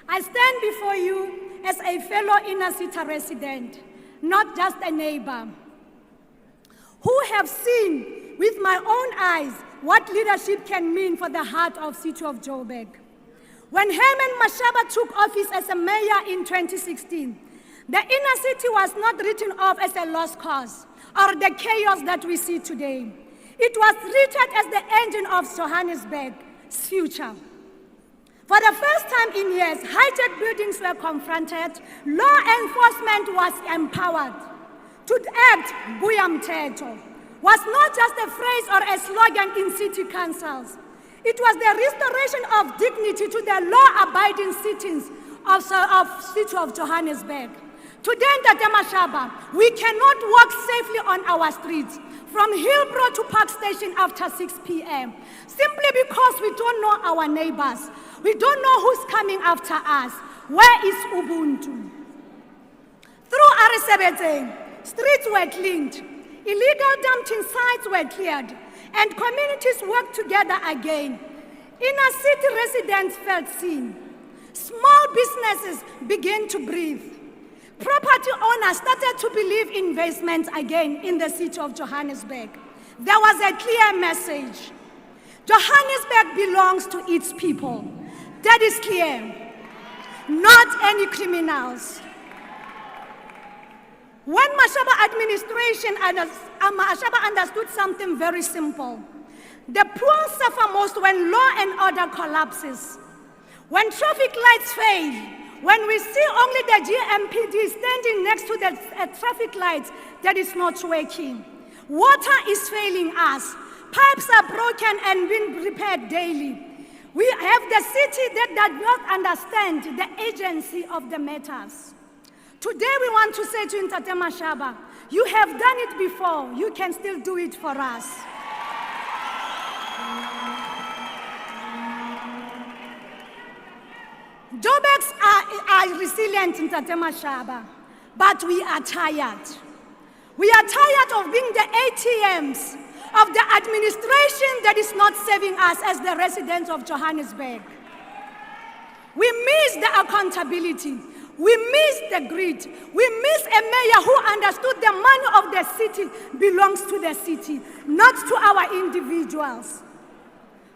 I stand before you as a fellow inner city resident, not just a neighbor, who have seen with my own eyes what leadership can mean for the heart of City of Joburg. When Herman Mashaba took office as a mayor in 2016, the inner city was not written off as a lost cause or the chaos that we see today. It was treated as the engine of Johannesburg's future. For the first time in years, high-tech buildings were confronted, law enforcement was empowered. To act, Buyamteto, was not just a phrase or a slogan in city councils. It was the restoration of dignity to the law-abiding citizens of City of Johannesburg. Today, Dr. Mashaba, we cannot walk safely on our streets from Hillbrow to Park Station after 6 p.m. simply because we don't know our neighbors. We don't know who's coming after us. Where is Ubuntu? Through RSA, streets were cleaned, illegal dumping sites were cleared, and communities worked together again. Inner city residents felt seen. Small businesses began to breathe. Property owners started to believe in investments again in the City of Johannesburg. There was a clear message. Johannesburg belongs to its people. That is clear. Not any criminals. When Mashaba administration Mashaba understood something very simple. The poor suffer most when law and order collapses. When traffic lights fail, when we see only the GMPD standing next to the traffic lights that is not working, water is failing us, pipes are broken and being repaired daily. We have the city that does not understand the agency of the matters. Today we want to say to Ntate Mashaba, you have done it before, you can still do it for us. Joburgs are resilient, Ntate Mashaba, but we are tired. We are tired of being the ATMs of the administration that is not serving us as the residents of Johannesburg. We miss the accountability. We miss the grid. We miss a mayor who understood the money of the city belongs to the city, not to our individuals.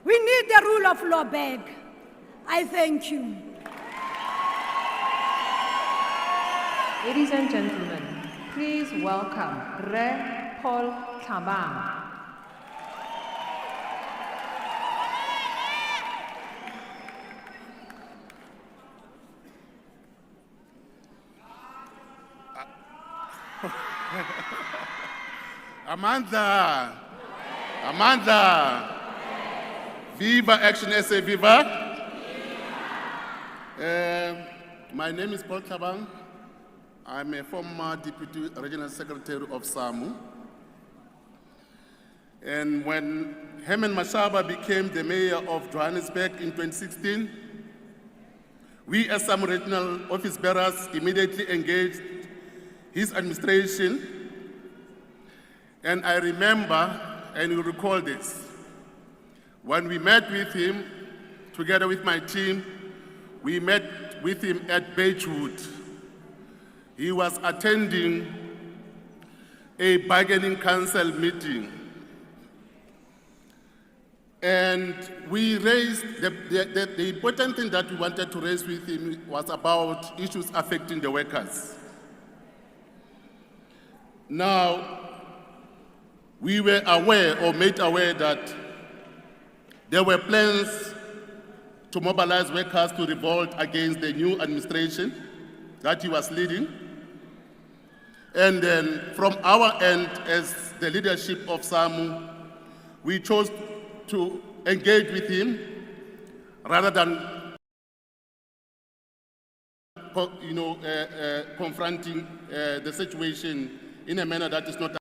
We need the rule of law back. I thank you. Ladies and gentlemen, please welcome Re Paul Tabang. Amanda, Viva ActionSA, Viva. My name is Paul Tabang. I'm a former Deputy Regional Secretary of SAMU. And when Herman Mashaba became the mayor of Johannesburg in 2016, we as SAMU regional office bearers immediately engaged his administration. And I remember, and you recall this, when we met with him, together with my team, we met with him at Beachwood. He was attending a bargaining council meeting. And we raised, the important thing that we wanted to raise with him was about issues affecting the workers. Now, we were aware or made aware that there were plans to mobilize workers to revolt against the new administration that he was leading. And then from our end, as the leadership of SAMU, we chose to engage with him rather than confronting the situation in a manner that is not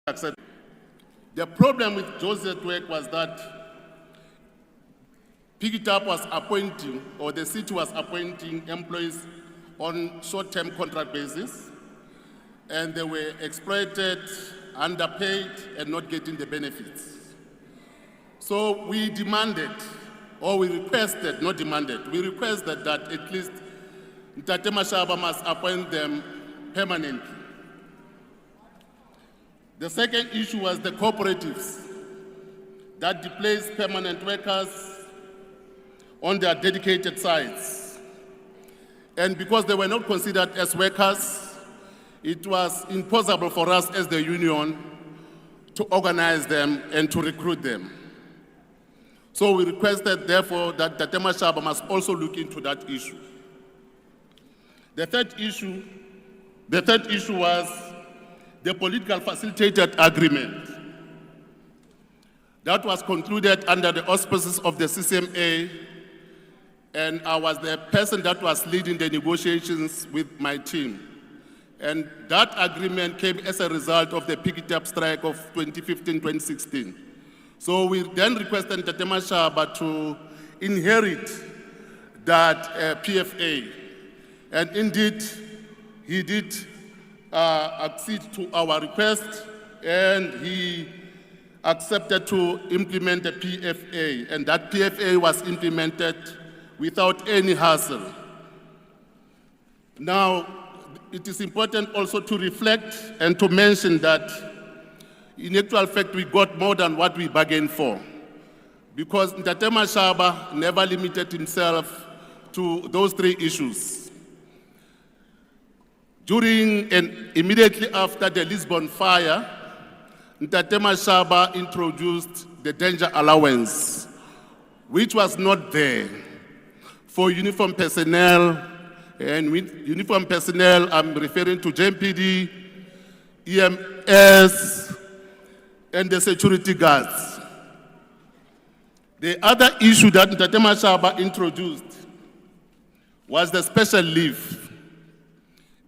acceptable. The problem with Joseph's work was that Pick It Up was appointing, or the city was appointing employees on short-term contract basis, and they were exploited, underpaid, and not getting the benefits. So we demanded, or we requested, not demanded, we requested that at least Ntate Mashaba must appoint them permanently. The second issue was the cooperatives that displaced permanent workers on their dedicated sites. And because they were not considered as workers, it was impossible for us as the union to organize them and to recruit them. So we requested, therefore, that Ntate Mashaba must also look into that issue. The third issue was the political facilitated agreement that was concluded under the auspices of the CCMA, and I was the person that was leading the negotiations with my team. And that agreement came as a result of the Pick It Up strike of 2015-2016. So we then requested Ntate Mashaba to inherit that PFA. And indeed, he did accede to our request, and he accepted to implement the PFA. And that PFA was implemented without any hassle. Now, it is important also to reflect and to mention that in actual fact, we got more than what we bargained for, because Ntate Mashaba never limited himself to those three issues. During and immediately after the Lisbon fire, Ntate Mashaba introduced the danger allowance, which was not there for uniform personnel. And with uniform personnel, I'm referring to JMPD, EMS, and the security guards. The other issue that Ntate Mashaba introduced was the special leave,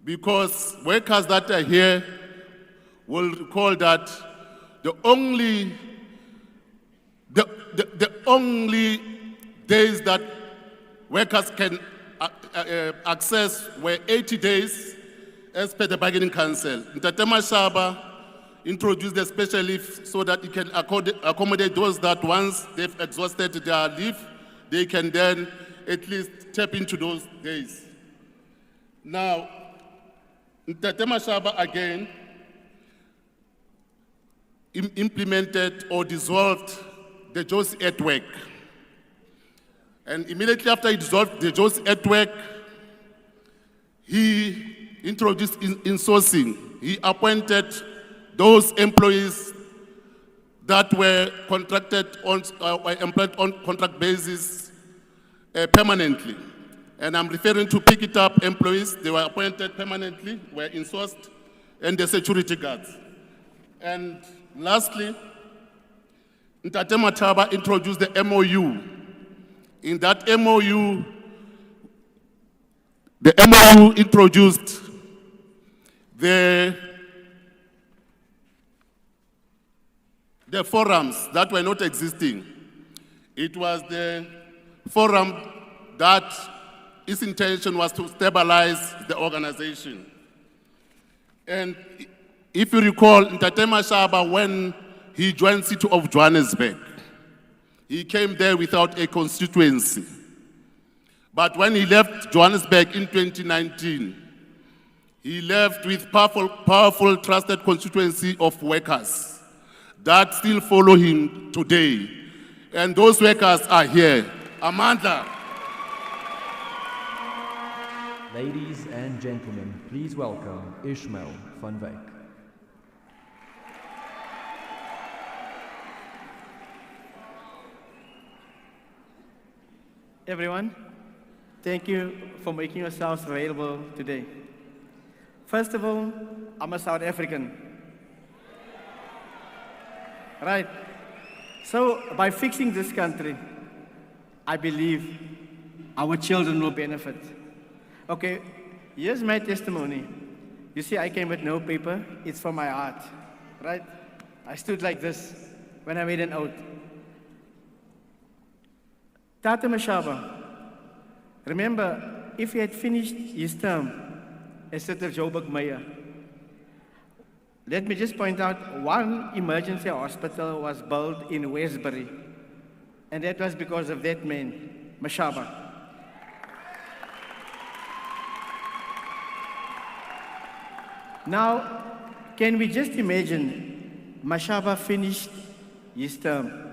because workers that are here will recall that the only days that workers can access were 80 days as per the bargaining council. Ntate Mashaba introduced the special leave so that it can accommodate those that once they've exhausted their leave, they can then at least tap into those days. Now, Ntate Mashaba again implemented or dissolved the Josie Network. And immediately after he dissolved the Josie Network, he introduced insourcing. He appointed those employees that were contracted on, were employed on contract basis permanently. And I'm referring to pick it up employees. They were appointed permanently, were insourced, and the security guards. And lastly, Ntate Mashaba introduced the MOU. In that MOU, the MOU introduced the forums that were not existing. It was the forum that its intention was to stabilize the organization. And if you recall, Ntate Mashaba, when he joined City of Johannesburg, he came there without a constituency. But when he left Johannesburg in 2019, he left with powerful trusted constituency of workers that still follow him today. And those workers are here. Amanda. Ladies and gentlemen, please welcome Ishmael van Wyk. Everyone, thank you for making yourselves available today. First of all, I'm a South African. Right. So by fixing this country, I believe our children will benefit. Okay, here's my testimony. You see, I came with no paper. It's from my heart, right? I stood like this when I made an oath. Tata Mashaba, remember, if he had finished his term as City of Joburg Mayor, let me just point out one emergency hospital was built in Westbury, and that was because of that man, Mashaba. Now, can we just imagine Mashaba finished his term?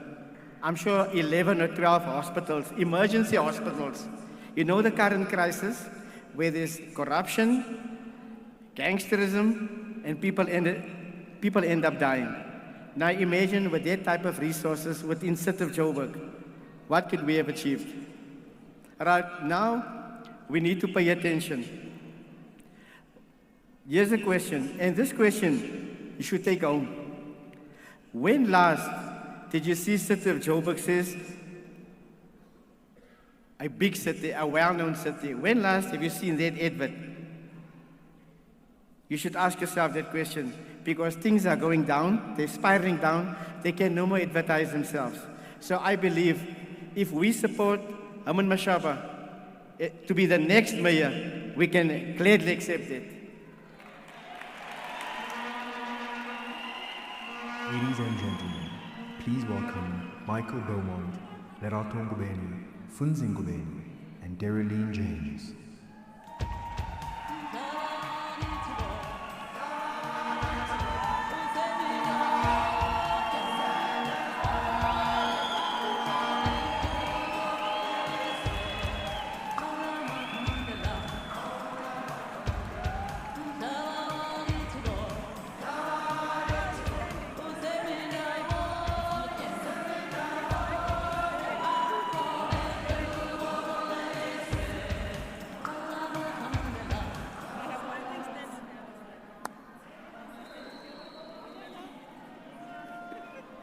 I'm sure 11 or 12 hospitals, emergency hospitals. You know the current crisis where there's corruption, gangsterism, and people end up dying. Now imagine with that type of resources within City of Joburg, what could we have achieved? Right now, we need to pay attention. Here's a question, and this question you should take home. When last did you see City of Joburg says, a big city, a well-known city? When last have you seen that advert? You should ask yourself that question, because things are going down, they're spiraling down, they can no more advertise themselves. So I believe if we support Herman Mashaba to be the next mayor, we can gladly accept it. Ladies and gentlemen, please welcome Michael Beaumont, Lerato Ngubeni, Funzi Ngubeni, and Daryline James.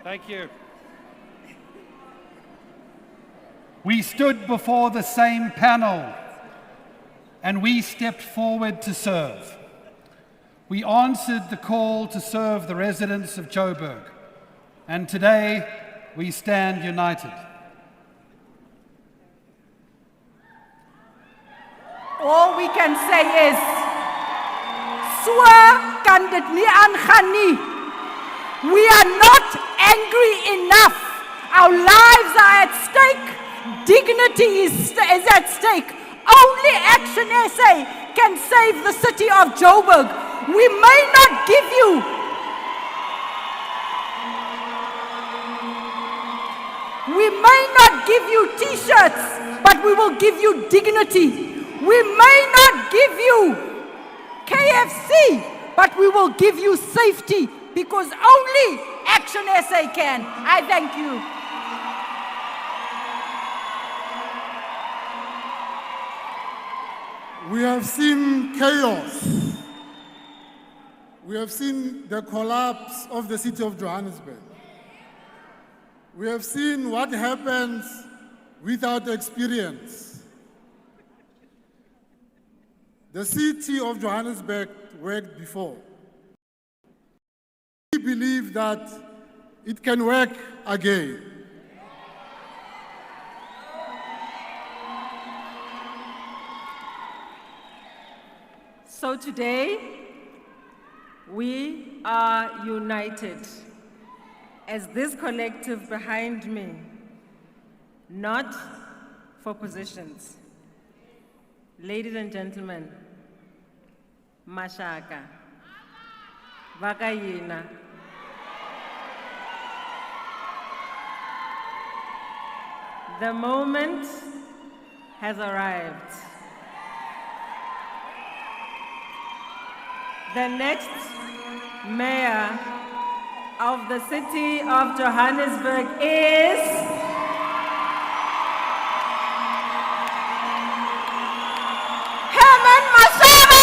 Thank you. We stood before the same panel and we stepped forward to serve. We answered the call to serve the residents of Joburg, and today we stand united. All we can say is, so kan dit nie aangaan nie. We are not angry enough. Our lives are at stake. Dignity is at stake. Only ActionSA can save the city of Joburg. We may not give you T-shirts, but we will give you dignity. We may not give you KFC, but we will give you safety, because only ActionSA can. I thank you. We have seen chaos. We have seen the collapse of the city of Johannesburg. We have seen what happens without experience. The city of Johannesburg worked before. We believe that it can work again. So today, we are united as this collective behind me, not for positions. Ladies and gentlemen, Mashaka, Vakayina, the moment has arrived. The next mayor of the city of Johannesburg is Herman Mashaba!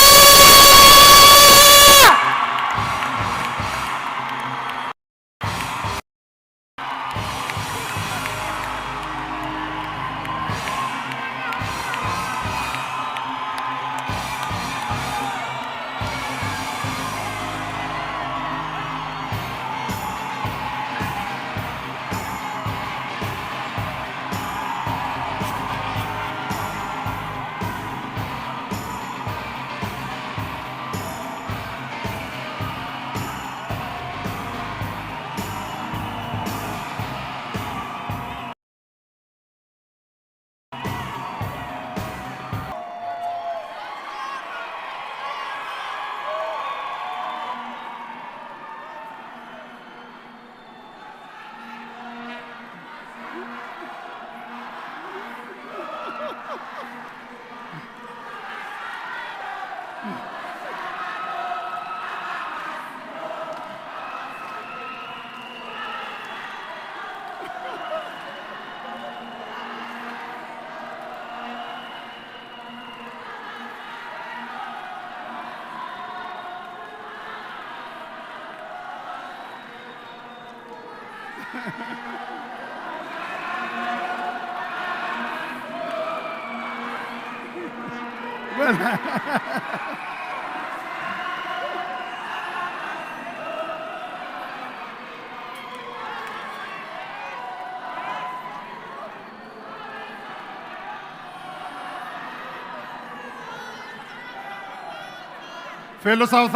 Fellow South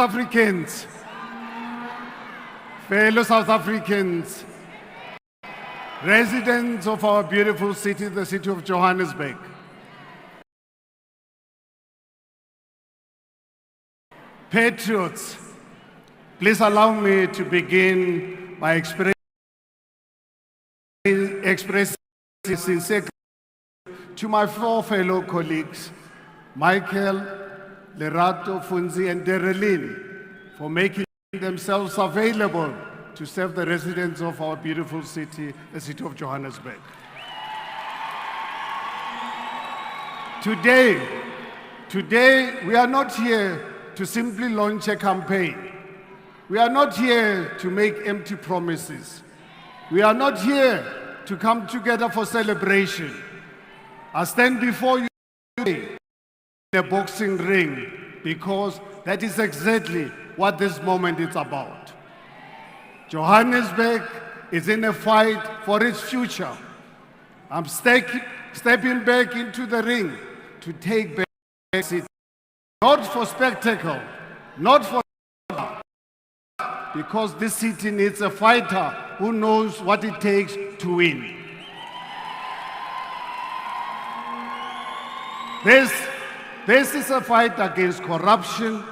Africans, residents of our beautiful city, the city of Johannesburg, patriots, please allow me to begin by expressing sincere gratitude to my four fellow colleagues, Michael, Lerato, Funzi, and Derelin, for making themselves available to serve the residents of our beautiful city, the city of Johannesburg. Today, we are not here to simply launch a campaign. We are not here to make empty promises. We are not here to come together for celebration. I stand before you today in a boxing ring because that is exactly what this moment is about. Johannesburg is in a fight for its future. I'm stepping back into the ring to take back the city. Not for spectacle, not for because this city needs a fighter who knows what it takes to win. This is a fight against corruption,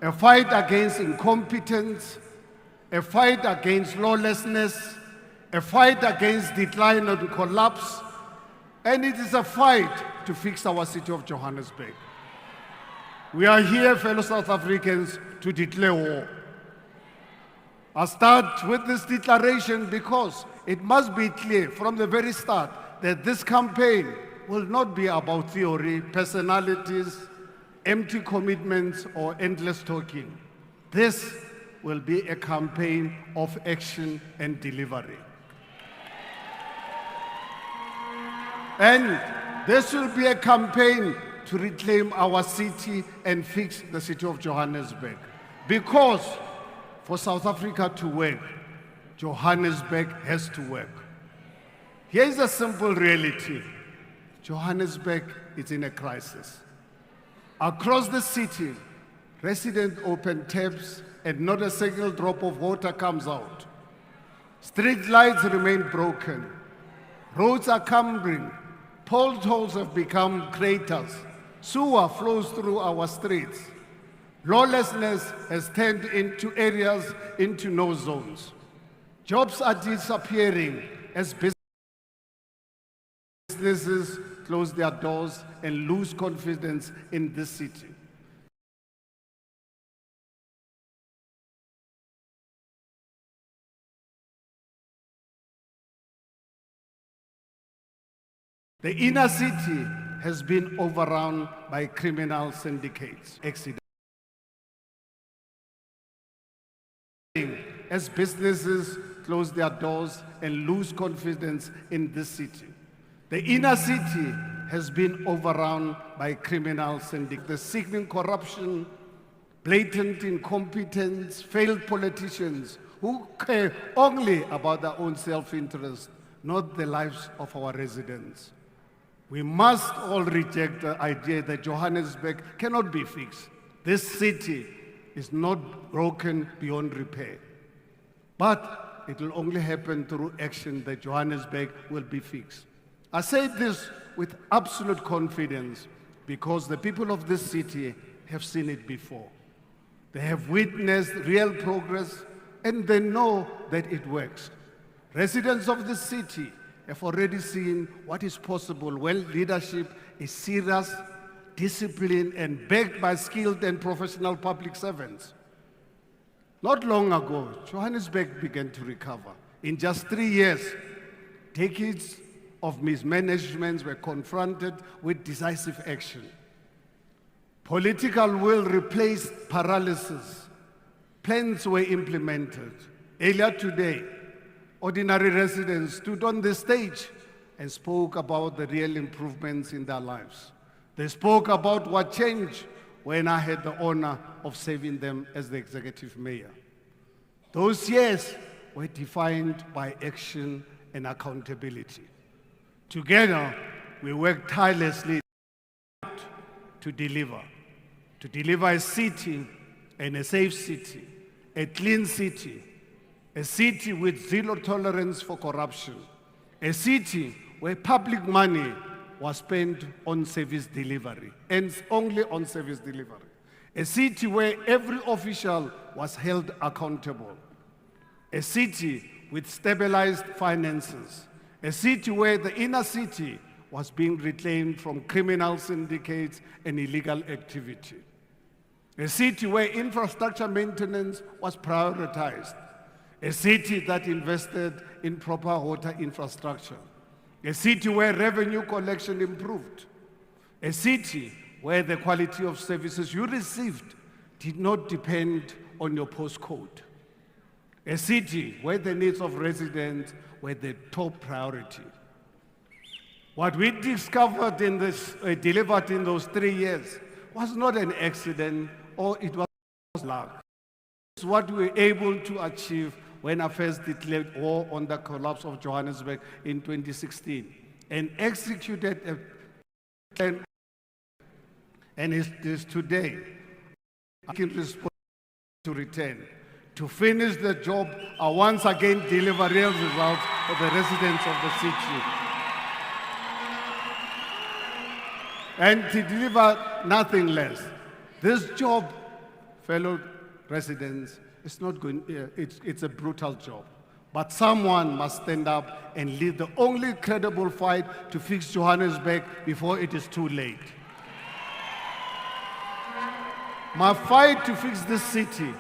a fight against incompetence, a fight against lawlessness, a fight against decline and collapse, and it is a fight to fix our city of Johannesburg. We are here, fellow South Africans, to declare war. I start with this declaration because it must be clear from the very start that this campaign will not be about theory, personalities, empty commitments, or endless talking. This will be a campaign of action and delivery. And this will be a campaign to reclaim our city and fix the city of Johannesburg. Because for South Africa to work, Johannesburg has to work. Here's a simple reality. Johannesburg is in a crisis. Across the city, residents open taps and not a single drop of water comes out. Street lights remain broken. Roads are cumbering. Potholes have become craters. Sewer flows through our streets. Lawlessness has turned into areas into no zones. Jobs are disappearing as businesses close their doors and lose confidence in this city. The inner city has been overrun by criminal syndicates. As businesses close their doors and lose confidence in this city. The inner city has been overrun by criminal syndicates. The sickening corruption, blatant incompetence, failed politicians who care only about their own self-interest, not the lives of our residents. We must all reject the idea that Johannesburg cannot be fixed. This city is not broken beyond repair. But it will only happen through action that Johannesburg will be fixed. I say this with absolute confidence because the people of this city have seen it before. They have witnessed real progress and they know that it works. Residents of the city have already seen what is possible when leadership is serious, disciplined, and backed by skilled and professional public servants. Not long ago, Johannesburg began to recover. In just 3 years, decades of mismanagement were confronted with decisive action. Political will replaced paralysis. Plans were implemented. Earlier today, ordinary residents stood on the stage and spoke about the real improvements in their lives. They spoke about what changed when I had the honor of serving them as the executive mayor. Those years were defined by action and accountability. Together, we worked tirelessly to deliver a city and a safe city, a clean city, a city with zero tolerance for corruption, a city where public money was spent on service delivery, and only on service delivery. A city where every official was held accountable. A city with stabilized finances. A city where the inner city was being reclaimed from criminal syndicates and illegal activity. A city where infrastructure maintenance was prioritized. A city that invested in proper water infrastructure. A city where revenue collection improved. A city where the quality of services you received did not depend on your postcode. A city where the needs of residents were the top priority. What we discovered in this, delivered in those 3 years was not an accident or it was luck. It's what we were able to achieve when I first declared war on the collapse of Johannesburg in 2016 and executed a plan. And it is today I can respond to return, to finish the job, and once again deliver real results for the residents of the city. And to deliver nothing less. This job, fellow residents, is not going, it's a brutal job. But someone must stand up and lead the only credible fight to fix Johannesburg before it is too late. My fight to fix this city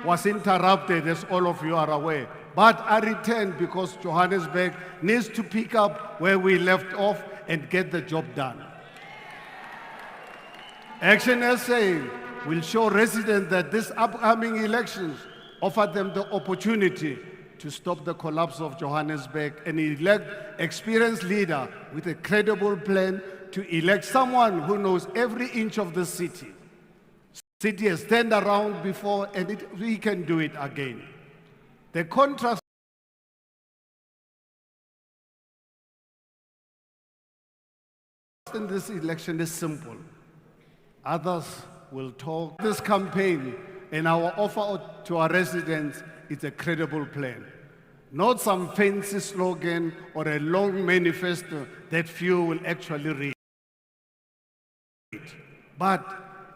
was interrupted, as all of you are aware. But I returned because Johannesburg needs to pick up where we left off and get the job done. ActionSA will show residents that these upcoming elections offer them the opportunity to stop the collapse of Johannesburg and elect experienced leader with a credible plan to elect someone who knows every inch of the city. City has turned around before and we can do it again. The contrast in this election is simple. Others will talk. This campaign and our offer to our residents is a credible plan. Not some fancy slogan or a long manifesto that few will actually read. But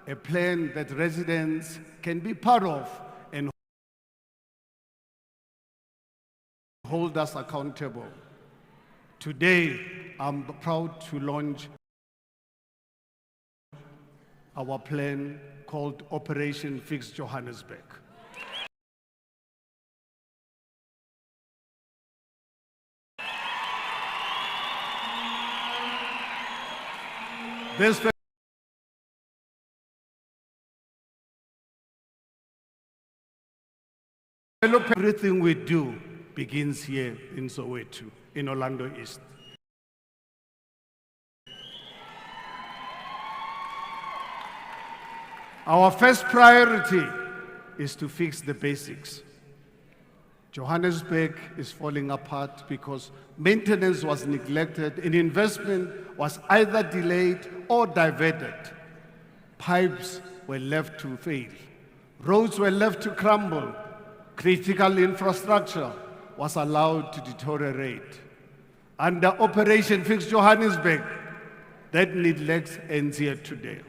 a plan that residents can be part of and hold us accountable. Today, I'm proud to launch our plan called Operation Fix Johannesburg. This everything we do begins here in Soweto, in Orlando East. Our first priority is to fix the basics. Johannesburg is falling apart because maintenance was neglected and investment was either delayed or diverted. Pipes were left to fail. Roads were left to crumble. Critical infrastructure was allowed to deteriorate. Under Operation Fix Johannesburg, that neglect ends here today.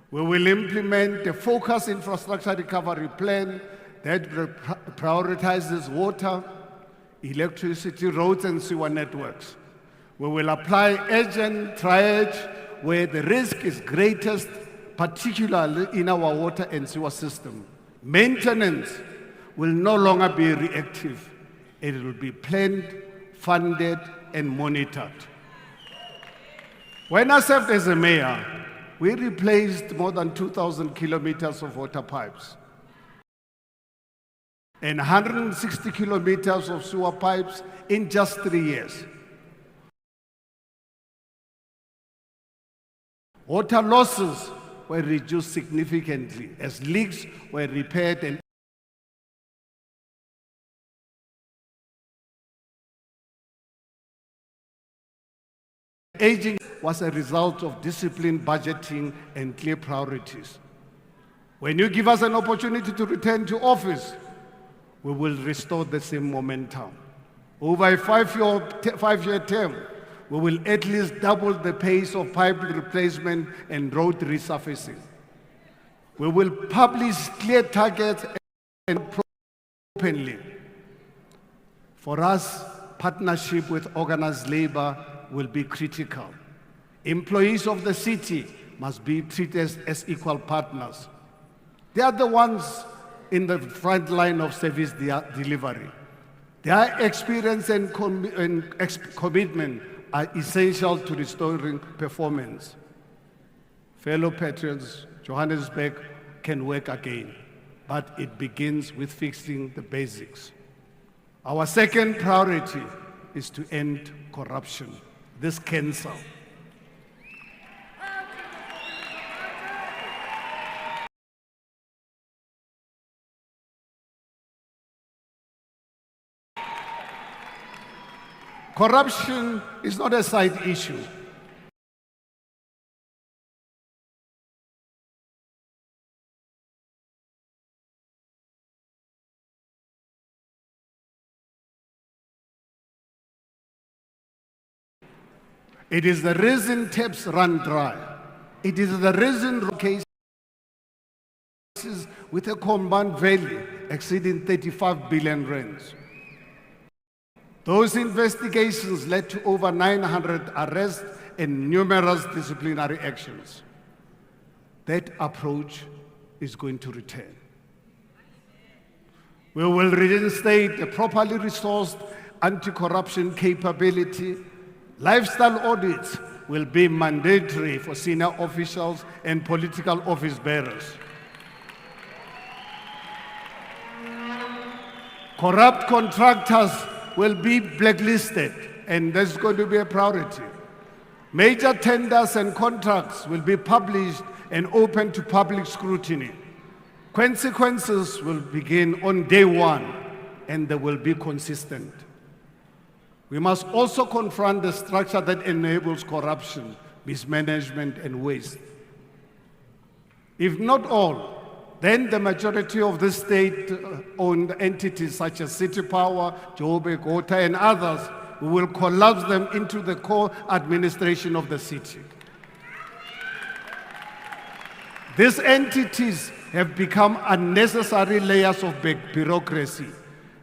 We will implement a focused infrastructure recovery plan that prioritizes water, electricity, roads, and sewer networks. We will apply urgent triage where the risk is greatest, particularly in our water and sewer system. Maintenance will no longer be reactive. It will be planned, funded, and monitored. When I served as a mayor, we replaced more than 2,000 kilometers of water pipes and 160 kilometers of sewer pipes in just 3 years. Water losses were reduced significantly as leaks were repaired and aging was a result of disciplined budgeting and clear priorities. When you give us an opportunity to return to office, we will restore the same momentum. Over a five-year term, we will at least double the pace of pipe replacement and road resurfacing. We will publish clear targets and openly. For us, partnership with organized labor will be critical. Employees of the city must be treated as equal partners. They are the ones in the front line of service delivery. Their experience and commitment are essential to restoring performance. Fellow patrons, Johannesburg can work again. but it begins with fixing the basics. Our second priority is to end corruption, this cancer. Corruption is not a side issue. It is the reason taps run dry. It is the reason cases with a combined value exceeding 35 billion rands. Those investigations led to over 900 arrests and numerous disciplinary actions. That approach is going to return. We will reinstate a properly resourced anti-corruption capability. Lifestyle audits will be mandatory for senior officials and political office bearers. Corrupt contractors will be blacklisted, and that's going to be a priority. Major tenders and contracts will be published and open to public scrutiny. Consequences will begin on day one, and they will be consistent. We must also confront the structure that enables corruption, mismanagement, and waste. If not all, then the majority of the state-owned entities such as City Power, Joburg, Water, and others, we will collapse them into the core administration of the city. These entities have become unnecessary layers of bureaucracy.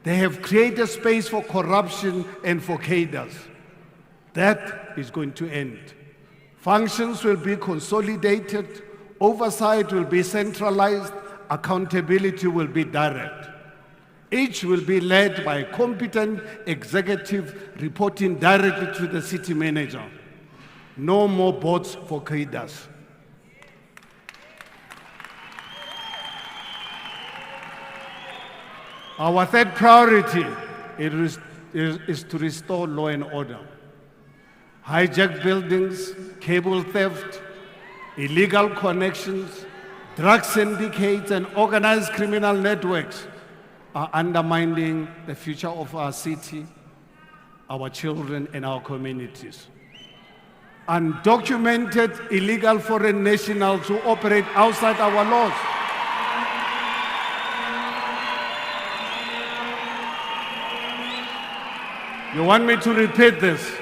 They have created space for corruption and for cadres. That is going to end. Functions will be consolidated, oversight will be centralized, accountability will be direct. Each will be led by a competent executive reporting directly to the city manager. No more boards for cadres. Our third priority is to restore law and order. Hijacked buildings, cable theft, illegal connections, drug syndicates, and organized criminal networks are undermining the future of our city, our children, and our communities. Undocumented illegal foreign nationals who operate outside our laws. You want me to repeat this?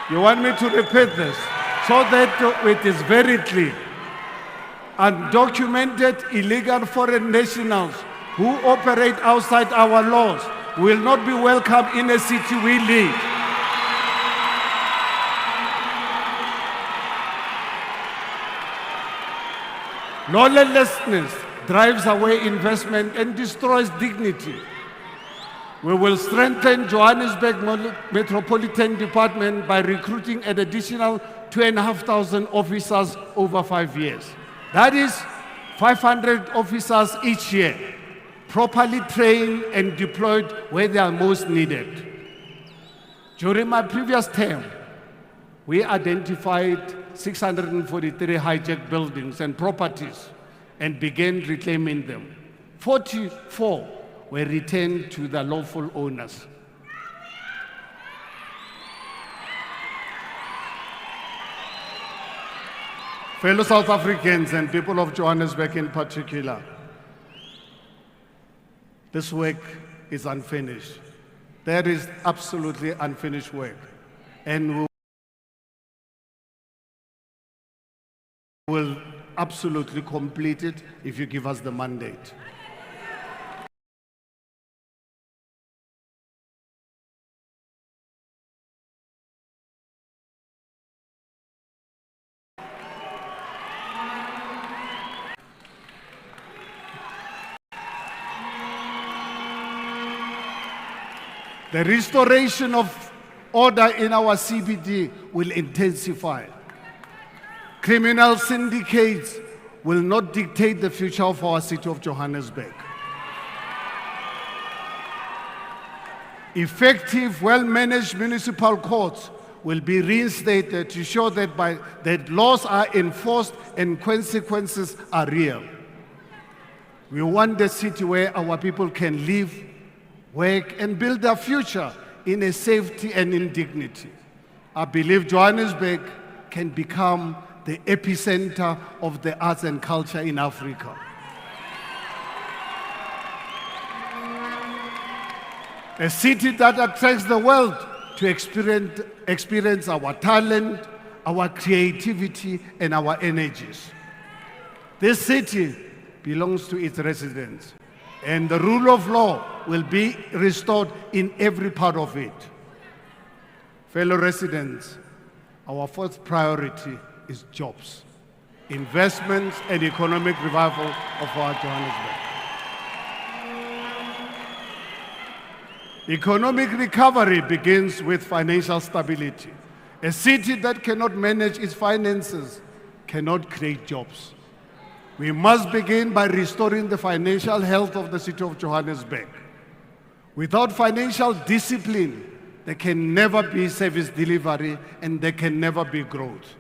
You want me to repeat this so that it is very clear. Undocumented illegal foreign nationals who operate outside our laws will not be welcome in a city we lead. Lawlessness drives away investment and destroys dignity. We will strengthen Johannesburg Metropolitan Department by recruiting an additional 2,500 officers over 5 years. That is 500 officers each year, properly trained and deployed where they are most needed. During my previous term, we identified 643 hijacked buildings and properties and began reclaiming them. 44 were returned to the lawful owners. Fellow South Africans and people of Johannesburg in particular, this work is unfinished. There is absolutely unfinished work, and we will absolutely complete it if you give us the mandate. The restoration of order in our CBD will intensify. Criminal syndicates will not dictate the future of our city of Johannesburg. Effective, well-managed municipal courts will be reinstated to show that laws are enforced and consequences are real. We want a city where our people can live, work, and build their future in a safety and in dignity. I believe Johannesburg can become the epicenter of the arts and culture in Africa. A city that attracts the world to experience our talent, our creativity, and our energies. This city belongs to its residents, and the rule of law will be restored in every part of it. Fellow residents, our first priority is jobs, investments, and economic revival of our Johannesburg. Economic recovery begins with financial stability. A city that cannot manage its finances cannot create jobs. We must begin by restoring the financial health of the city of Johannesburg. Without financial discipline, there can never be service delivery and there can never be growth.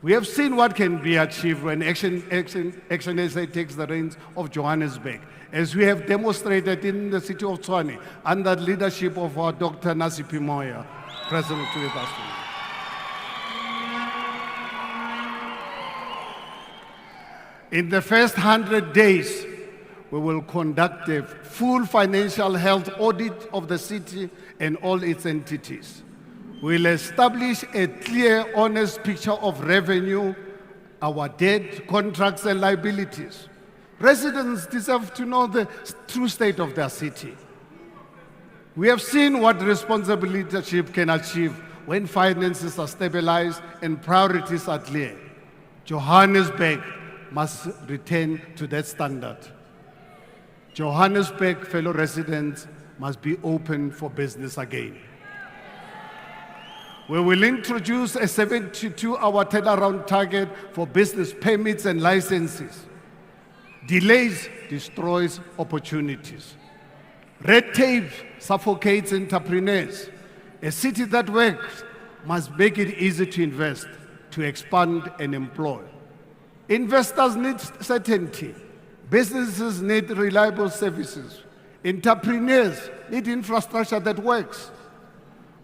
We have seen what can be achieved when ActionSA takes the reins of Johannesburg, as we have demonstrated in the city of Tshwane under the leadership of our Dr. Nasipi Moya, present with us today. In the first 100 days, we will conduct a full financial health audit of the city and all its entities. We'll establish a clear, honest picture of revenue, our debt, contracts, and liabilities. Residents deserve to know the true state of their city. We have seen what responsible leadership can achieve when finances are stabilized and priorities are clear. Johannesburg must return to that standard. Johannesburg, fellow residents, must be open for business again. We will introduce a 72-hour turnaround target for business permits and licenses. Delays destroys opportunities. Red tape suffocates entrepreneurs. A city that works must make it easy to invest, to expand and employ. Investors need certainty. Businesses need reliable services. Entrepreneurs need infrastructure that works.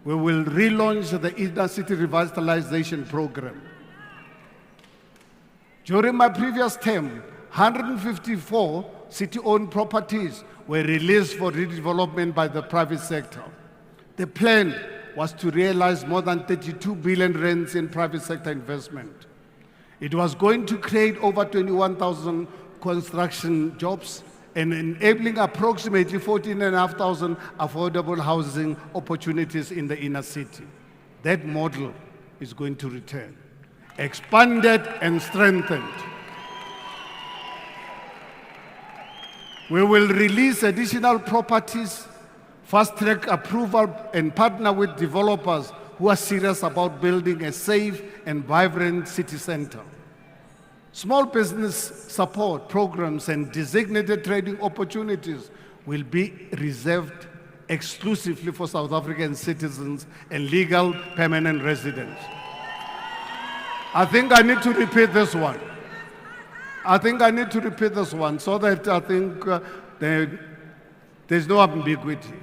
We will relaunch the Inner City Revitalization Program. During my previous term, 154 city-owned properties were released for redevelopment by the private sector. The plan was to realize more than 32 billion rands in private sector investment. It was going to create over 21,000 construction jobs and enabling approximately 14,500 affordable housing opportunities in the inner city. That model is going to return, expanded and strengthened. We will release additional properties, fast-track approval, and partner with developers who are serious about building a safe and vibrant city center. Small business support programs and designated trading opportunities will be reserved exclusively for South African citizens and legal permanent residents. I think I need to repeat this one. So that I think there's no ambiguity.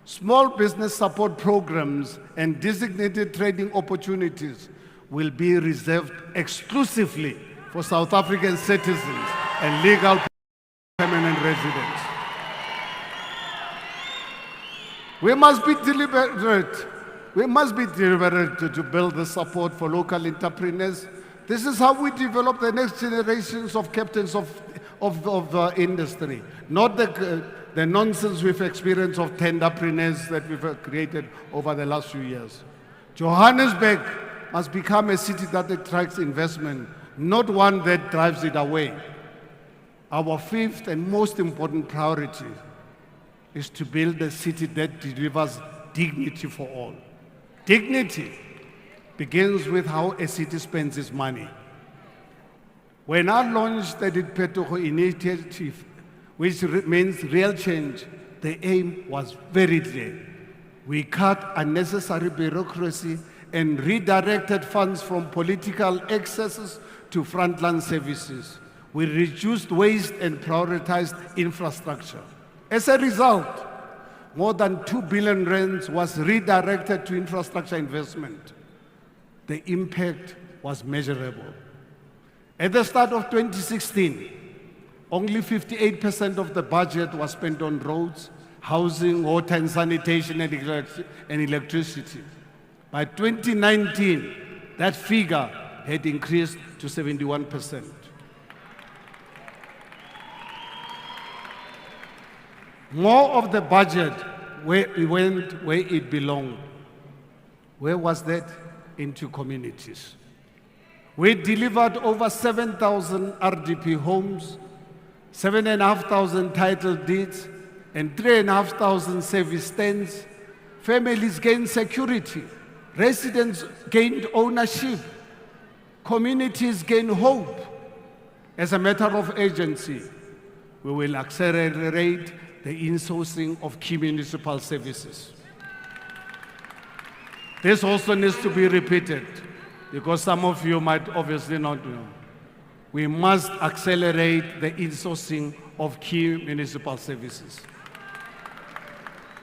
Small business support programs and designated trading opportunities will be reserved exclusively for South African citizens and legal permanent residents. We must be deliberate. To build the support for local entrepreneurs. This is how we develop the next generations of captains of the industry, not the nonsense we've experienced of tenderpreneurs that we've created over the last few years. Johannesburg must become a city that attracts investment, not one that drives it away. Our fifth and most important priority is to build a city that delivers dignity for all. Dignity begins with how a city spends its money. When I launched the Diphetogo initiative, which means real change, the aim was very clear. We cut unnecessary bureaucracy and redirected funds from political excesses to frontline services. We reduced waste and prioritized infrastructure. As a result, more than 2 billion rands was redirected to infrastructure investment. The impact was measurable. At the start of 2016, only 58% of the budget was spent on roads, housing, water and sanitation and electricity. By 2019, that figure had increased to 71%. More of the budget went where it belonged. Where was that? Into communities. We delivered over 7,000 RDP homes, 7,500 title deeds, and 3,500 service stands. Families gained security. Residents gained ownership. Communities gained hope. As a matter of urgency, we will accelerate the insourcing of key municipal services. This also needs to be repeated because some of you might obviously not know. We must accelerate the insourcing of key municipal services.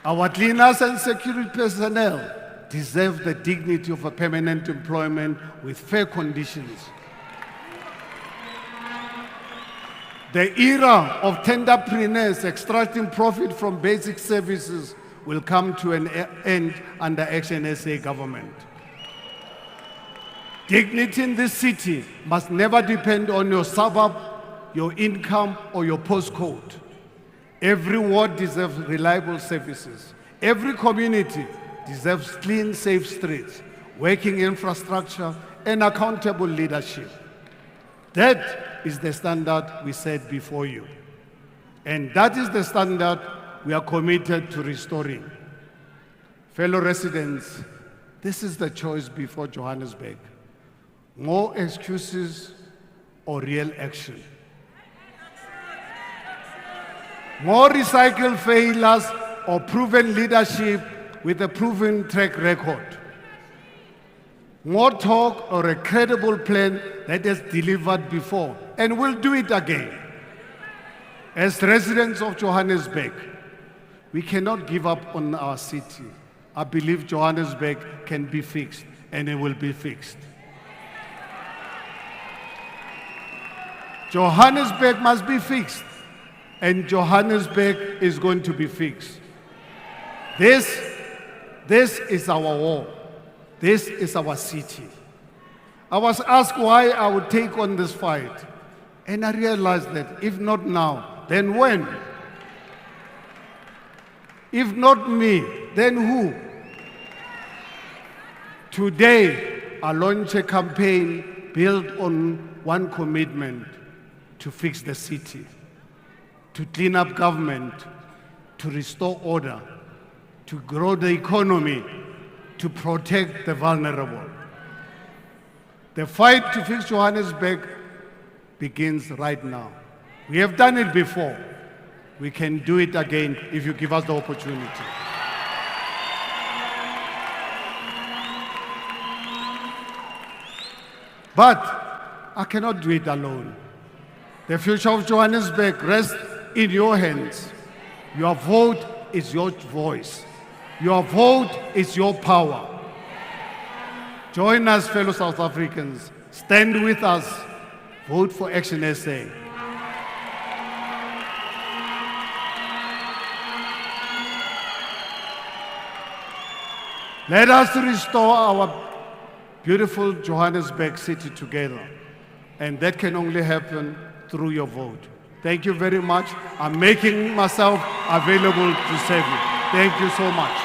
Our cleaners and security personnel deserve the dignity of a permanent employment with fair conditions. The era of tenderpreneurs extracting profit from basic services will come to an end under ActionSA government. Dignity in this city must never depend on your suburb, your income, or your postcode. Every ward deserves reliable services. Every community deserves clean, safe streets, working infrastructure, and accountable leadership. That is the standard we set before you. And that is the standard we are committed to restoring. Fellow residents, this is the choice before Johannesburg. More excuses or real action. More recycled failures or proven leadership with a proven track record. More talk or a credible plan that has delivered before and will do it again. As residents of Johannesburg, we cannot give up on our city. I believe Johannesburg can be fixed and it will be fixed. Johannesburg must be fixed and Johannesburg is going to be fixed. This is our war. This is our city. I was asked why I would take on this fight. And I realized that if not now, then when? If not me, then who? Today, I launch a campaign built on one commitment: to fix the city, to clean up government, to restore order, to grow the economy, to protect the vulnerable. The fight to fix Johannesburg begins right now. We have done it before. We can do it again if you give us the opportunity. But I cannot do it alone. The future of Johannesburg rests in your hands. Your vote is your voice. Your vote is your power. Join us, fellow South Africans. Stand with us. Vote for ActionSA. Let us restore our beautiful Johannesburg city together. And that can only happen through your vote. Thank you very much. I'm making myself available to serve you. Thank you so much.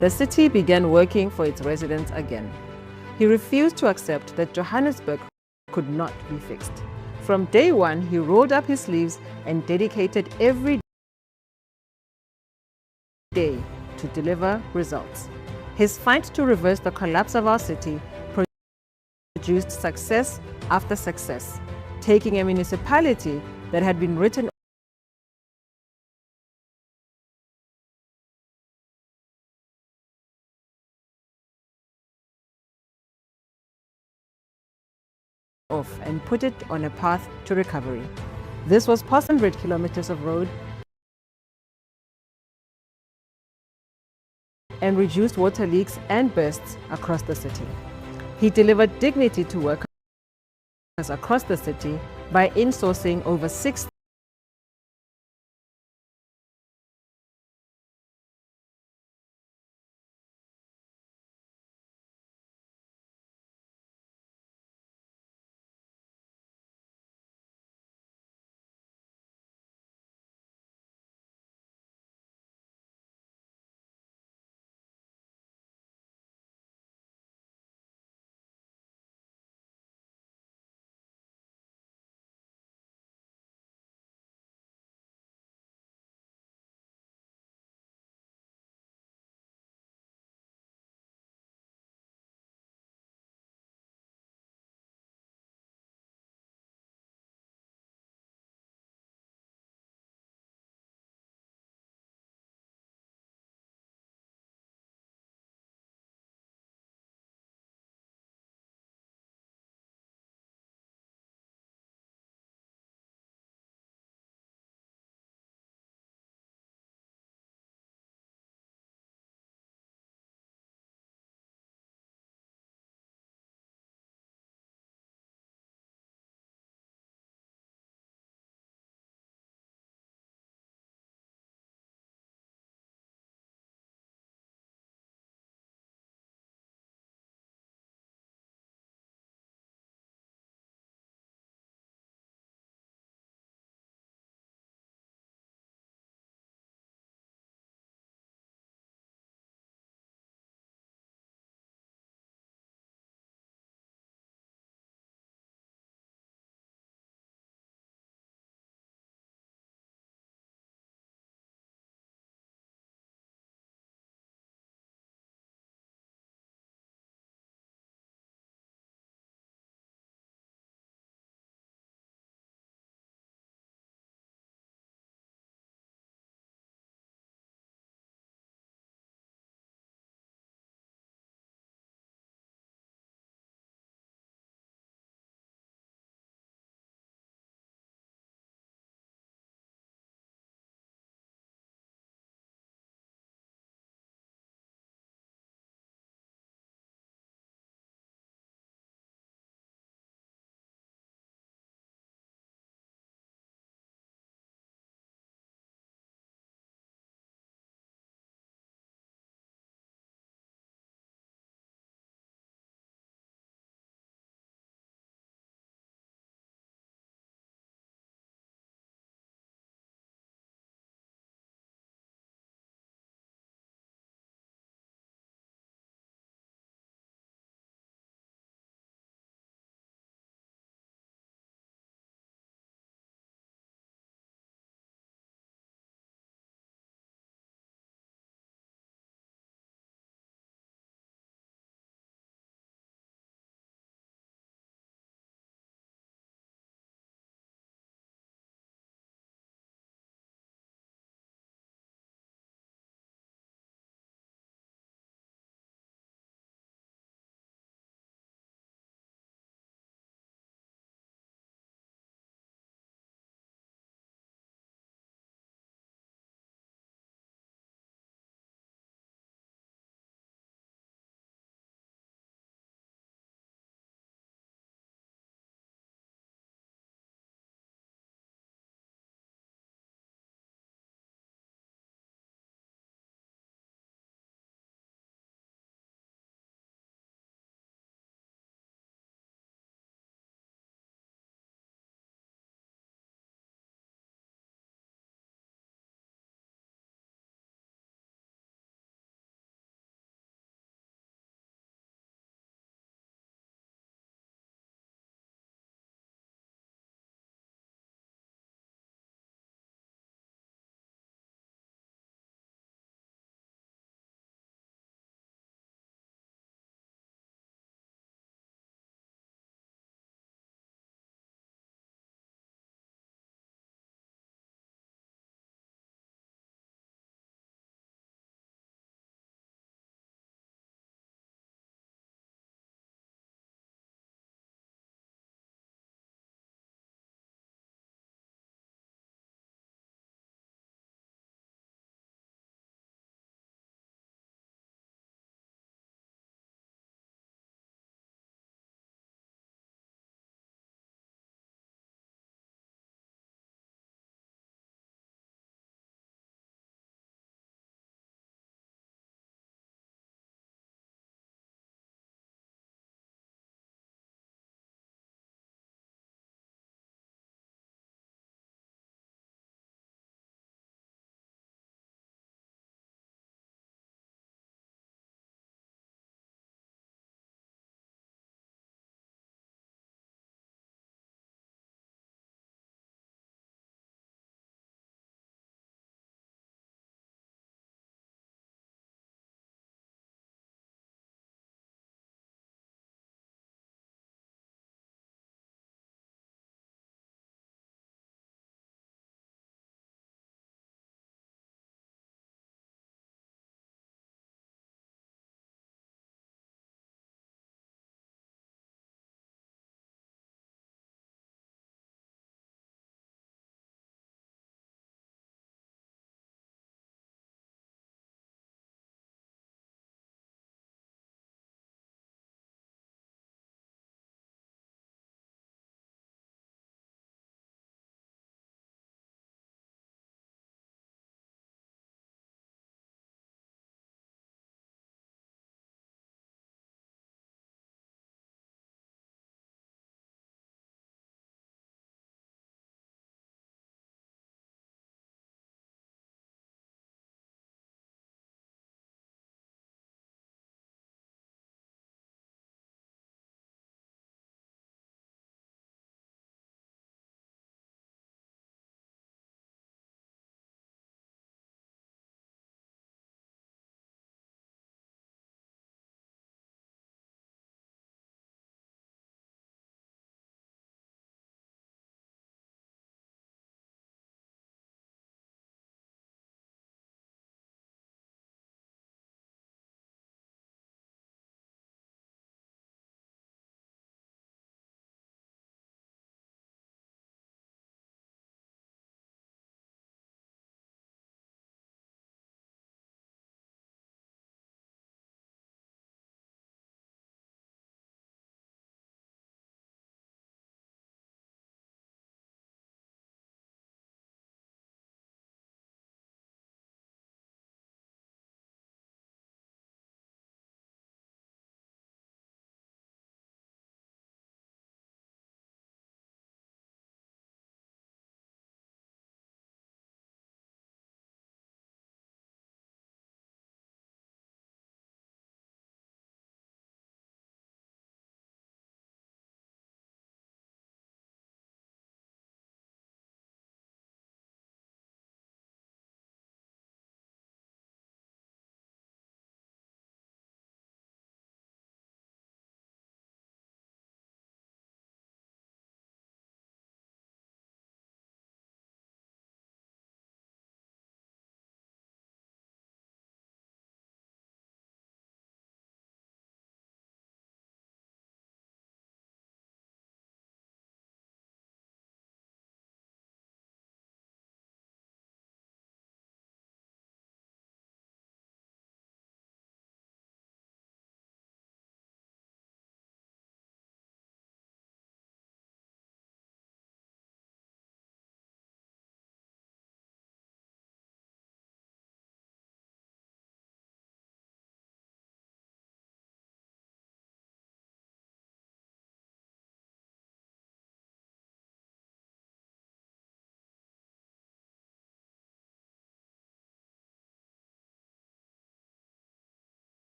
The city began working for its residents again. He refused to accept that Johannesburg could not be fixed. From day one, he rolled up his sleeves and dedicated every day to deliver results. His fight to reverse the collapse of our city produced success after success, taking a municipality that had been written off and put it on a path to recovery. This was 100 kilometers of road and reduced water leaks and bursts across the city. He delivered dignity to workers across the city by insourcing over 6